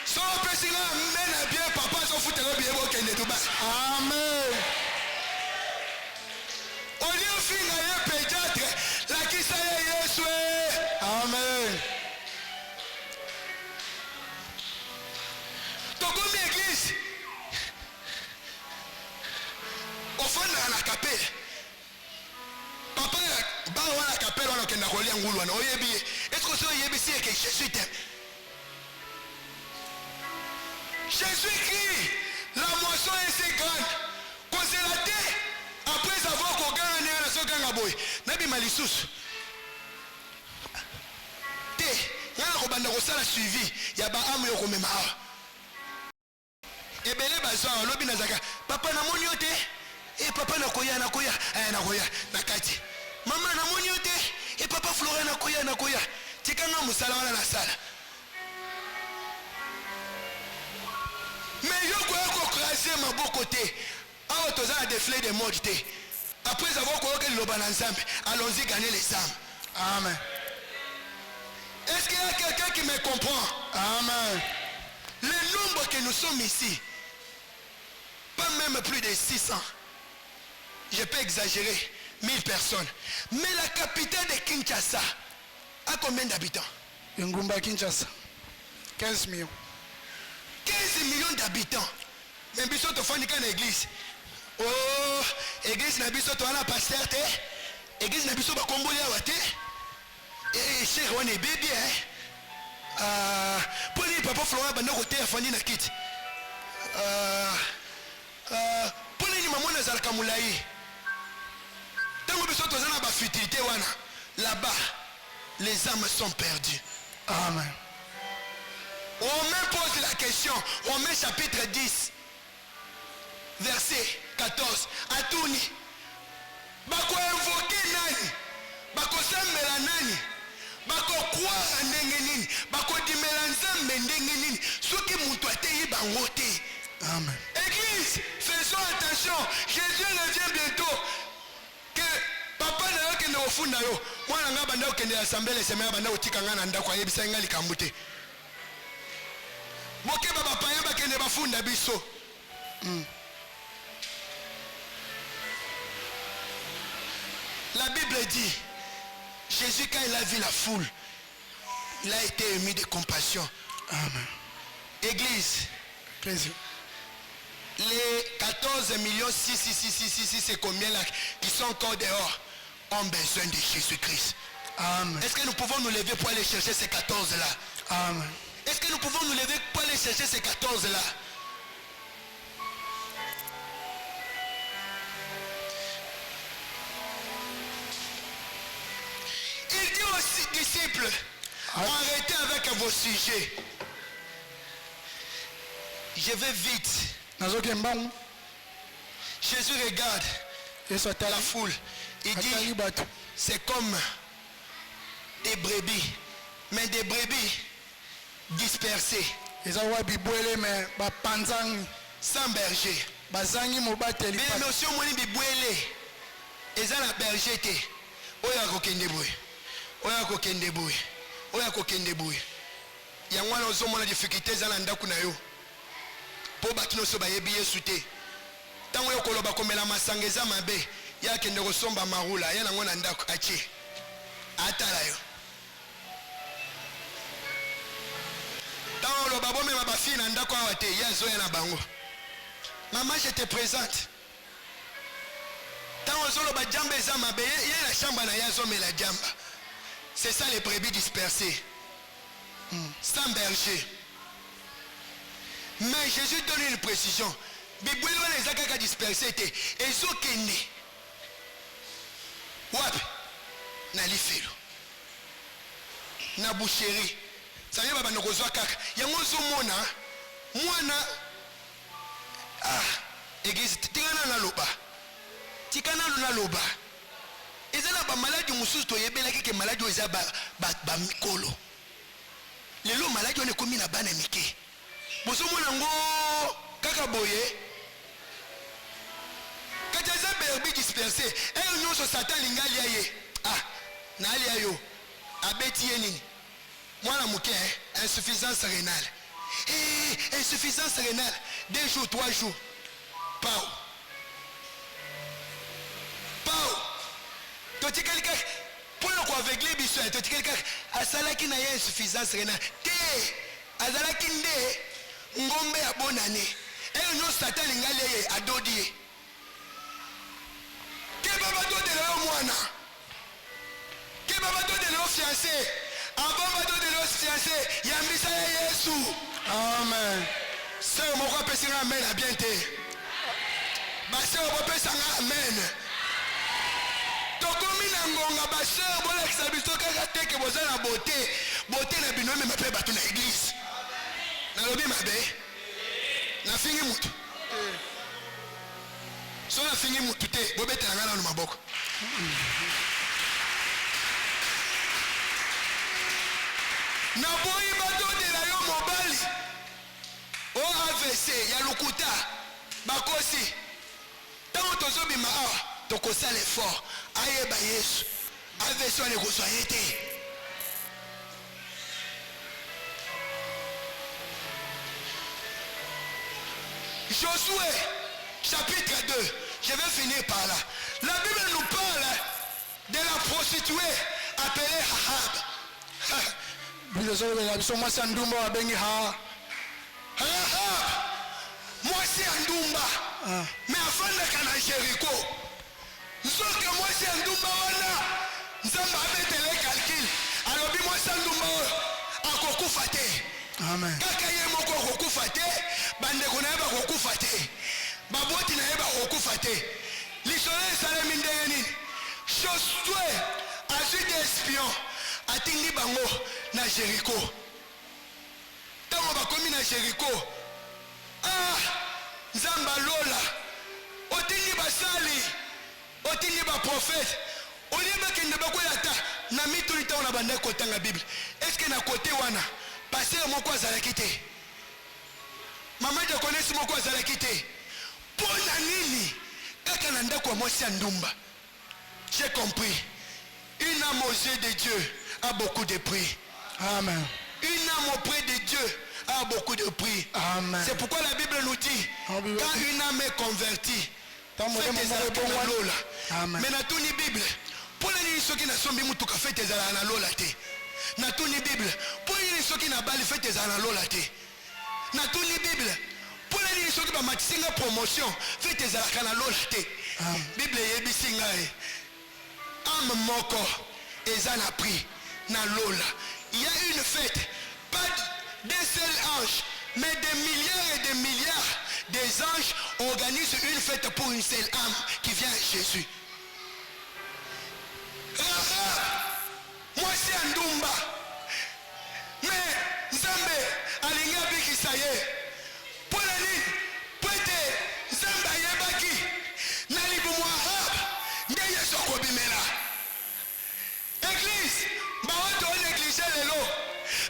Si on peut signer un bien, papa, s'en fout de bien, vous allez Dubaï. Amen. Au lieu de finir un pédiatre, la qui ça y est, Yesu. Amen. Togo mi église. Au fond de la capelle. Papa, bah on la capelle, on a qu'un accolé en goulou, on est bien. Est-ce que c'est ici que Jésus t'aime? Jésus crie, la moisson est si grande. Consélaté, après avoir qu'on gagne un nation gangaboy. Nabi Malissus. Té, il y a un robanda qui suivi. Il y a un homme qui m'a et belé bazwa lobi nazaka papa na moni yote et papa na koya na kati mama na moni yote et papa Florent na koya tikanga musala wana na sala mais yo ko craser maboko te awa toza na défilé de mode te après avoir koyoka liloba na nzambe allons-y gagner les âmes. Amen. Est-ce qu'il y a quelqu'un qui me comprend? Amen. Le nombre que nous sommes ici, pas même plus de 600, je peux exagérer, 1000 personnes. Mais la capitale de Kinshasa a combien d'habitants? Ngumba Kinshasa. 15 millions. 15 millions d'habitants. Mais biso to fani kan église. Oh, église na biso to ana pasteur te. Église na biso ba komboli awa te. Eh, cher on est bébé hein. Pour les papa Florent banda côté afandi na kit. Pour les maman na zalaka mulai. Tango biso to zana ba futilité wana. Là-bas, les âmes sont perdues. Amen. Romains pose la question. Romains chapitre 10, verset 14. Atouni. Bako invoquer nani? Bako sambela nani? Bako croire ndenge nini? Bako dimela nzambe ndenge nini? Soki mutu ateyi bango te. Amen. Église, faisons attention. Jésus revient bientôt. Que papa na yo kende ofunda yo. Mwana nga banda okende assemblée semaine banda otika nga na ndako ayebisa nga likambo te. Boke baba paya bakende bafunda biso. La Bible dit, Jésus quand il a vu la foule, il a été ému de compassion. Amen. Église, Plaisir. les 14 millions 6, c'est combien là qui sont encore dehors ont besoin de Jésus-Christ. Amen. Est-ce que nous pouvons nous lever pour aller chercher ces 14 là? Amen. Est-ce que nous pouvons nous lever pour aller chercher ces 14 là? Il dit aux disciples, arrêtez avec vos sujets. Je vais vite. Jésus regarde la foule. Il dit, c'est comme des brebis, mais des brebis dispersées, sans berger. Bien notion moni bibwele, eza na berger te. Oya kokende boye, oya kokende boye, oya kokende boye. Yango wana ozomona difficulté eza na ndako na yo. Po bato nyonso bayebi Yesu te. Tango yo koloba komela masanga eza mabe, ya kende kosomba marula, ya nango na ndako atie. Atala yo. Tango loba bomema bafi na ndako awa te, ya zoya na bango. Maman, je te présente. Tant on solo ba jamba eza mabe, ya la chamba na ya zome la jamba. C'est ça les brebis dispersées. Sans berger. Mais Jésus donne une précision. Biboué les akaka dispersés te. Ezo kende. Wap. Na lifelo. Na boucherie. Ça y est baba nokozwa kaka. Yango zo mona. Mwana. Église, tikana na loba. Tikana na loba. Ezala ba maladi mususu to yebela ke maladi eza ba mikolo. Lelo maladi one komi na bana mike. Boso mona ngo kaka boye. Kata za berbi dispersé. Et nous so satan lingali aye. Na ali ayo. Abeti yenini. Moi, la mouké, insuffisance rénale. Insuffisance rénale. 2 jours, 3 jours. Pau. Toti quelqu'un. Pour le coup, avec les bisous, toti quelqu'un. Asala qui n'a pas insuffisance rénale. Azala qui n'a ngombe à bonne année. Et nous, Satan, l'ingalé à dodi. Que baba do de l'eau moana. Que baba do de l'eau fiancé. Avant baba do de l'eau fiancé. Yambisa Yesu. Amen. C'est mon roi pesera amen à bien te. Baseur roi pesera amen. Tokomi na ngonga baseur bola kisabiso kaka teke boza na beauté. Beauté na bino me mape batu na église. Na lobi mabe. Na fingi mutu. So na fingi mutu te bobete na ngala no maboko. Na boyi bato de la yo mobali. O AVC ya lukuta bakosi. Tango tozobima awa tokosala effort ayeba Yesu. AVC wane kozwa te. Josué chapitre 2. Je vais finir par là. La Bible nous parle de la prostituée appelée Rahab. Mwasi ya ndumba. Mais avant de kana Jéricho. Nzoke mwasi ya ndumba wana. Nzamba abetele calcul. Alobi mwasi ya ndumba akokufa te. Amen. Kaka ye moko akokufa te. Bandeko na yeba akokufa te. Baboti na yeba akokufa te. Lisole esalemi ndenge nini? Josué azwi des espions. Atindi bango na Jéricho. Tango bakomi na Jéricho. Nzamba lola. Otindi basali. Otindi ba prophète. Oliba kende bakoya ta na mituli tango na banda kotanga Bible. Est-ce que na côté wana passer moko azalaki te? Mama de connaître moko azalaki te. Pona nini? Kaka na ndako mwasi ndumba. J'ai compris. Une âme aux yeux de Dieu a beaucoup de prix. Amen. Une âme auprès de Dieu a beaucoup de prix. Amen. C'est pourquoi la Bible nous dit, quand une âme est convertie, faites des actes na lola. Amen. Mais na tuni Bible, pour les gens qui na sombi mutuka faites des actes na lola te. Na tuni Bible, pour les gens qui na bali faites des actes na lola te. Na tuni Bible, pour les gens qui ba matisinga promotion faites des actes na lola te. Bible yebisi ngai. Âme moko ezana prix na lola. Il y a une fête, pas d'un seul ange, mais des milliards et des milliards des anges organisent une fête pour une seule âme qui vient à Jésus. Moi c'est Ndumba. Mais Nzambe alinga bikisaye. Pour la nuit, peut-être Nzambe yebaki. Nalibu Moahab. Ndeye soko bimela. Église, baoto négliger lelo.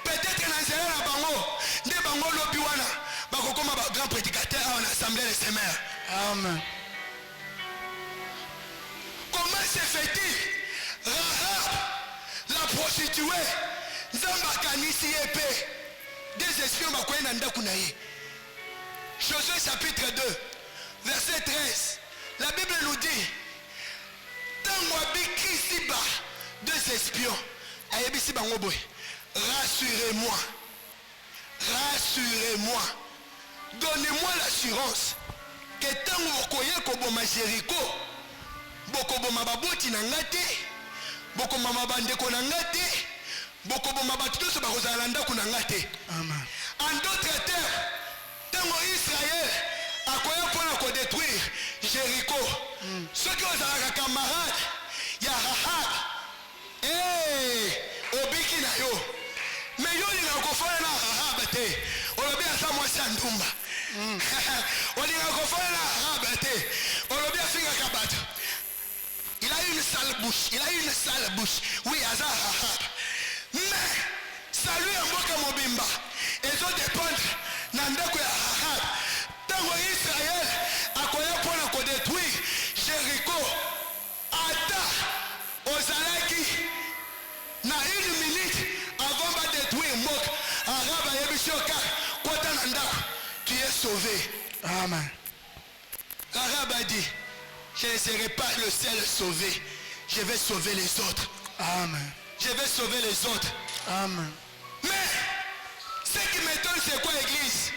Peut-être na nzela na bango, nde bango lobi wana, bakokoma ba grand prédicateur en assemblée de ses mères. Amen. Comment se fait-il? Rahab, la prostituée, Nzamba kanisi épée. Des espions bakoye na ndaku na ye. Josué chapitre 2, verset 13. La Bible nous dit, tango abiki siba deux espions ayebisi bango boy. Rassurez-moi, rassurez-moi, donnez-moi l'assurance que tant okoye koboma Jéricho, bokoboma baboti na ngate, bokoboma bandeko na ngate, bokoboma batuto bakozala ndako na ngate. Amen. En d'autres termes, tant Israël akoya pona ko détruire Jéricho, ceux qui ont camarade, ya Rahab, obiki na yo. Mais yo li na kofana na Rahab te. Olobi asa mwasi ndumba. Oli na kofana na Rahab te. Olobi afinga kabato. Il a une sale bouche. Il a une sale bouche. Oui, asa Rahab. Mais salut en boka mobimba. Ezo dépendre na ndako ya Rahab. Tango Israël akoya pona ko détruire Jéricho. Ata ozalaki na une minute avant de détruire mission kota na ndako, tu es sauvé. Amen. Rahab a dit, je ne serai pas le seul sauvé, je vais sauver les autres. Amen. Je vais sauver les autres. Amen. Mais ce qui m'étonne, c'est quoi l'église?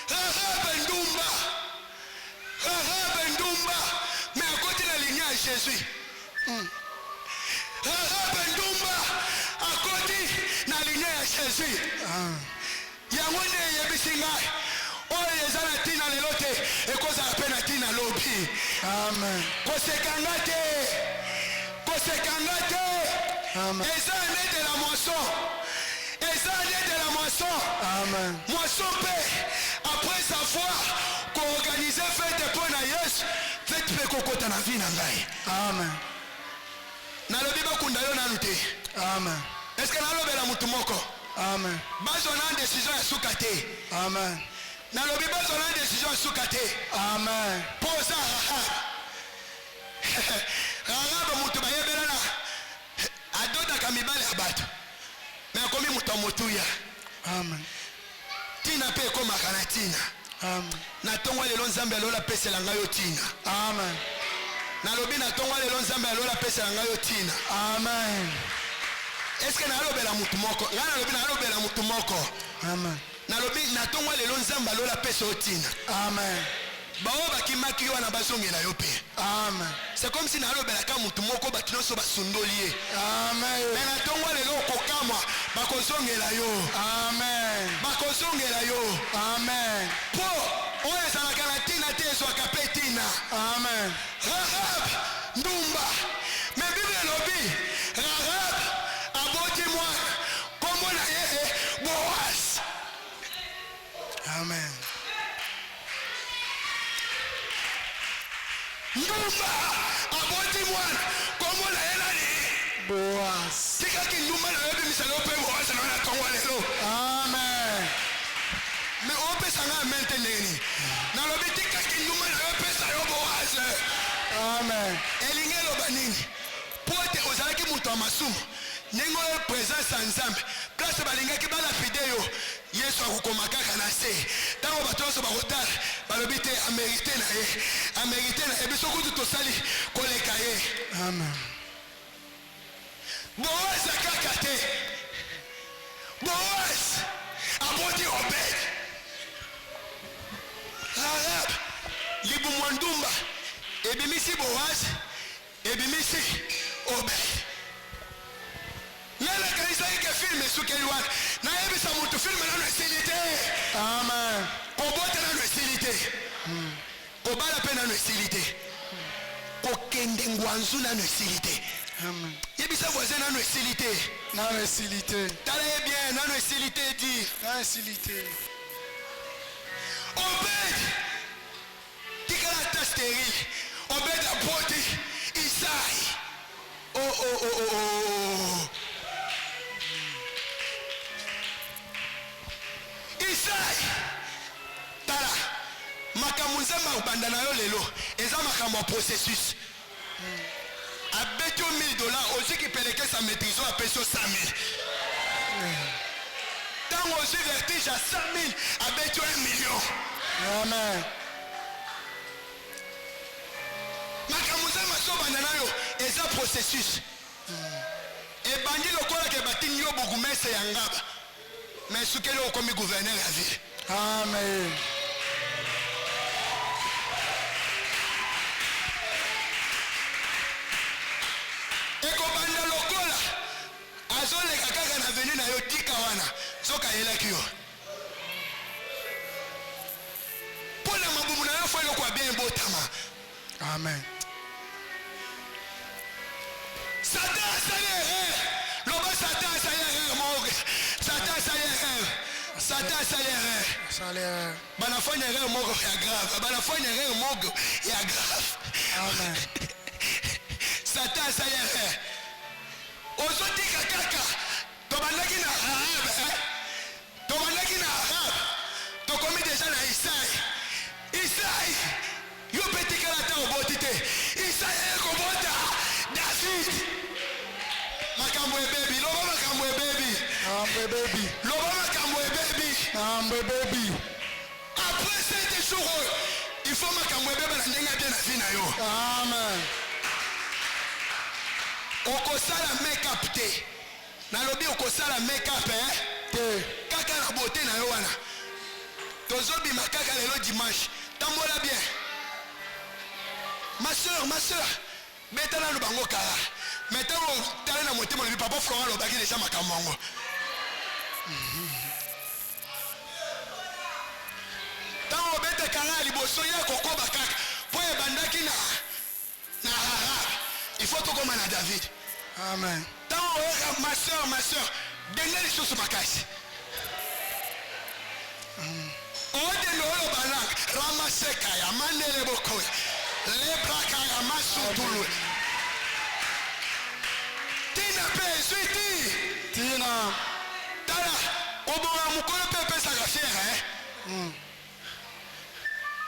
Rahab Ndumba, mais à côté de la lignée à Jésus. Rahab Ndumba, à côté de la lignée à Jésus. Yamone yebisingai. Oh, les anatina les lotes et cause à peine à tina lobi. Amen. Kosekangate. Amen. Et ça est de la moisson. Amen. Moisson paix. Après savoir qu'organiser fête pour na yes, fête pe kokota na vie na ngai. Amen. Na lobi ba kunda yo na nute. Amen. Est-ce que na lobi la mutu moko? Amen. Bazo na décision ya sukate. Amen. Na lobi bazo na décision ya sukate. Amen. Posa Rahab mutu ba yebela na adota kamibale abatu. Mais akomi mutu motuya. Amen. Tina pe koma kana tina. Amen. Na tongwa lelo nzambe alola pesa la ngayo tina. Amen. Na lobi na tongwa lelo nzambe alola pesa la ngayo tina. Amen. Est-ce que na lobela mutu moko? Ngana lobi na lobela mutu moko. Amen. Na lobi na tongwa lelo nzambe alola pesa tina. Amen. Bao bakimaki yo na bazongela yo pe. Amen. C'est comme si na lobela ka mutu moko batinoso basundolier. Amen. Mais na tongwa lelo kokamwa bakozongela yo. Amen. Bakozongela yo. Amen. Po oyo ezalaka na tina te ezwaka pe tina. Amen. Rahab Ndumba. Mais Bible elobi Rahab aboti mwana kombo na ye Boaz. Amen. Ndumba aboti mwana kombo na ye nani? Boaz. Tikaki Ndumba na yobi misalo pe Boaz na wana tongwa lelo. Amen. Mais opesa nga maintenant. Na lobi tikaki Ndumba na yo pesa yo Boaz. Amen. Elinge loba nini? Pote ozalaki mutu amasumu. Nengo yo présence ya Nzambe. Place balingaki balapide yo. Yesu akokoma kaka na se. Tango bato nyonso bakotala balobi te amérité na ye. Amérité na ye. Biso kutu tosali koleka ye. Amen. Boaz kaka te. Boaz aboti Obed. Rahab libumwa Ndumba ebimisi Boaz ebimisi Obed. Nana kanisa ike film esukeli wana na yebisa mutu film nano esilite. Amen. Kobota nano esilite. Kobala pe nano esilite. Kokende ngwanzu nano esilite. Amen. Yebisa voisin nano esilite. Nano esilite. Tala ye bien nano esilite di. Nano esilite. Obed tikala ta stérile. Obed apoti Isaïe. Oh. Isaïe. Tala. Makambo nzambe akobanda na yo lelo. Eza makambo ya processus. Abeti yo $1000 ozwi kipelekesa maîtrise apesi yo 100 000. Tango ozwi vertige ya 100 000 abeti yo 1 million. Amen. Makambo nzambe azobanda na yo eza processus. Ebandi lokola ke batindi yo bourgmestre ya Ngaba. Mais sukeli okomi gouverneur ya ville. Amen. Ekobanda lokola azoleka kaka na venu na yo tika wana soka yelaki yo. Pona mabumu na yo fo eloko bien botama. Amen. Satan asali erreur. Loba Satan asali erreur moge. Satan asali erreur. Satan asali erreur. Salaire. Banafanya erreur mogo ya grave. Banafanya erreur mogo ya grave. Amen. Satan asali erreur. Ozotika kaka. Tobandaki na Rahab. Tobandaki na Rahab. Tokomi deja na Isaïe. Isaïe. Yo petika la ta oboti te. Isaïe ekobota David. Makambo ebebi. Loba makambo ebebi. Amen, baby. Loba makambo ebebi. baby. Après 7 jours, il faut makambo bébé na ndenga bien na vie na yo. Amen. Okosala make-up te. Na lobi okosala make-up Te. Kaka na beauté na yo wana. Tozobi makaka lelo dimanche. Tambola bien. Ma soeur, betala no bango kala. Metamo tala na motema le papa Florent lo baki déjà makamongo. Tango bete kala liboso ya koko bakaka. Po e bandaki na il faut to comme na David. Amen. Tango ma soeur, denge les choses makasi. Ode no lo banak, ramaseka ya manele bokoya. Lebraka ya masutulu. Tina pe suiti. Tina. Tala, obora mukolo pe pesa ka faire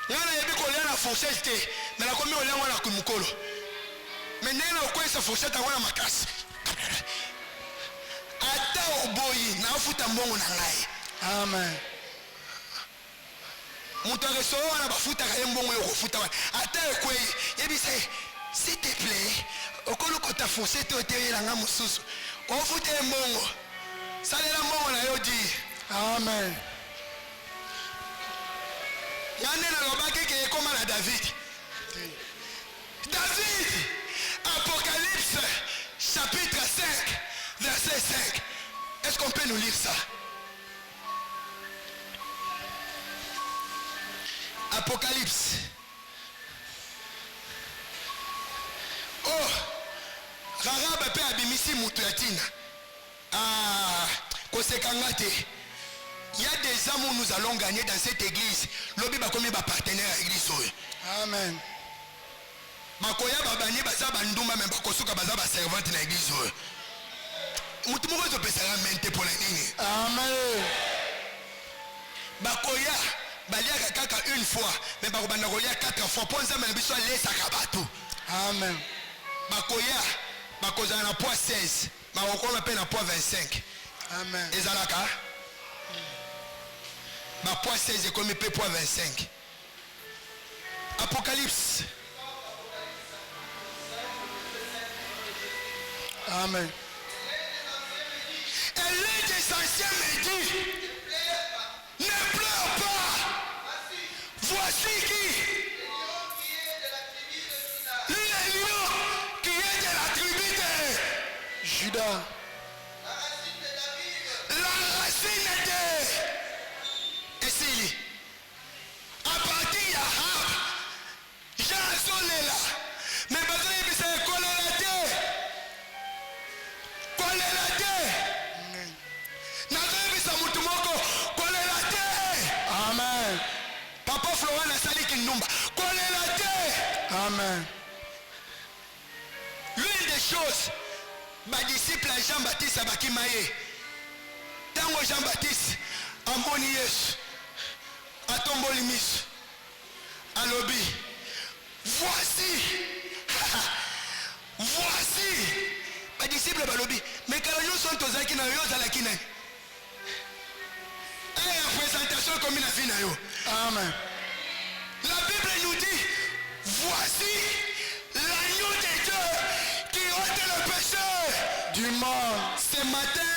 Yana yebi ko lena fourchette te, mais la komi olengo na kumukolo. Mais nena okwesa fourchette ngona makasi. Ata oboyi na futa mbongo na ngai. Amen. Mutu aresoa wana bafuta ka mbongo yo kofuta wana. Ata ekwei, yebi se, s'il te plaît, okolo kota fourchette oteyela nga mususu. Ofuta mbongo. Salela mbongo na yo di. Amen. Yane na lobaki ke ekoma na David. David, Apocalypse, chapitre 5, verset 5. Est-ce qu'on peut nous lire ça? Apocalypse. Oh, Rarab pe abimisi mutu ya tina. Kosekangate. Il y a des âmes où nous allons gagner dans cette église. Lobi bakomi ba partenaire à l'église. Amen. Bakoya babani baza banduma mais bakosuka baza ba servante na l'église. Mutu moko zo pesa mente pour la nini. Amen. Bakoya balia kaka une fois mais bakobanda kolia 4 fois pour ça mais biso lesa kabatu. Amen. Bakoya bakozana na poids 16 bakokoma pe na poids 25. Amen. Ezalaka ma poids 16 et comme poids 25. Apocalypse. Amen. Et l'un des anciens me dit, ne pleure pas. Voici qui? Le lion qui est de la tribu de Judas. La racine de Essili. À partir de Ahab, Jean Solela. Mais besoin de se coller la terre. Nazo mutu moko coller la terre. Amen. Papa Florent na sali kindumba. Coller la terre. Amen. L'une des choses, ma disciple Jean-Baptiste Abakimaye. Tango Jean-Baptiste, Amboni Yesu, Atomboli Misu, Alobi. Voici, ma disciple Balobi. Mais quand nous sommes tous qui n'ont pas la kinane. Et la présentation comme une affaire. Amen. La Bible nous dit, voici l'agneau de Dieu qui ôte le péché Du monde. ce matin,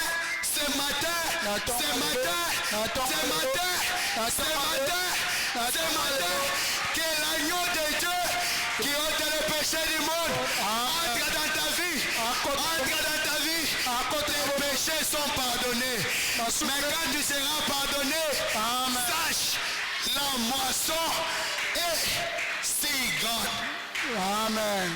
que l'agneau de Dieu qui ôte le péché du monde entre dans ta vie. Tes péchés sont pardonnés. Mais quand tu seras pardonné, sache, la moisson est si grande. Amen.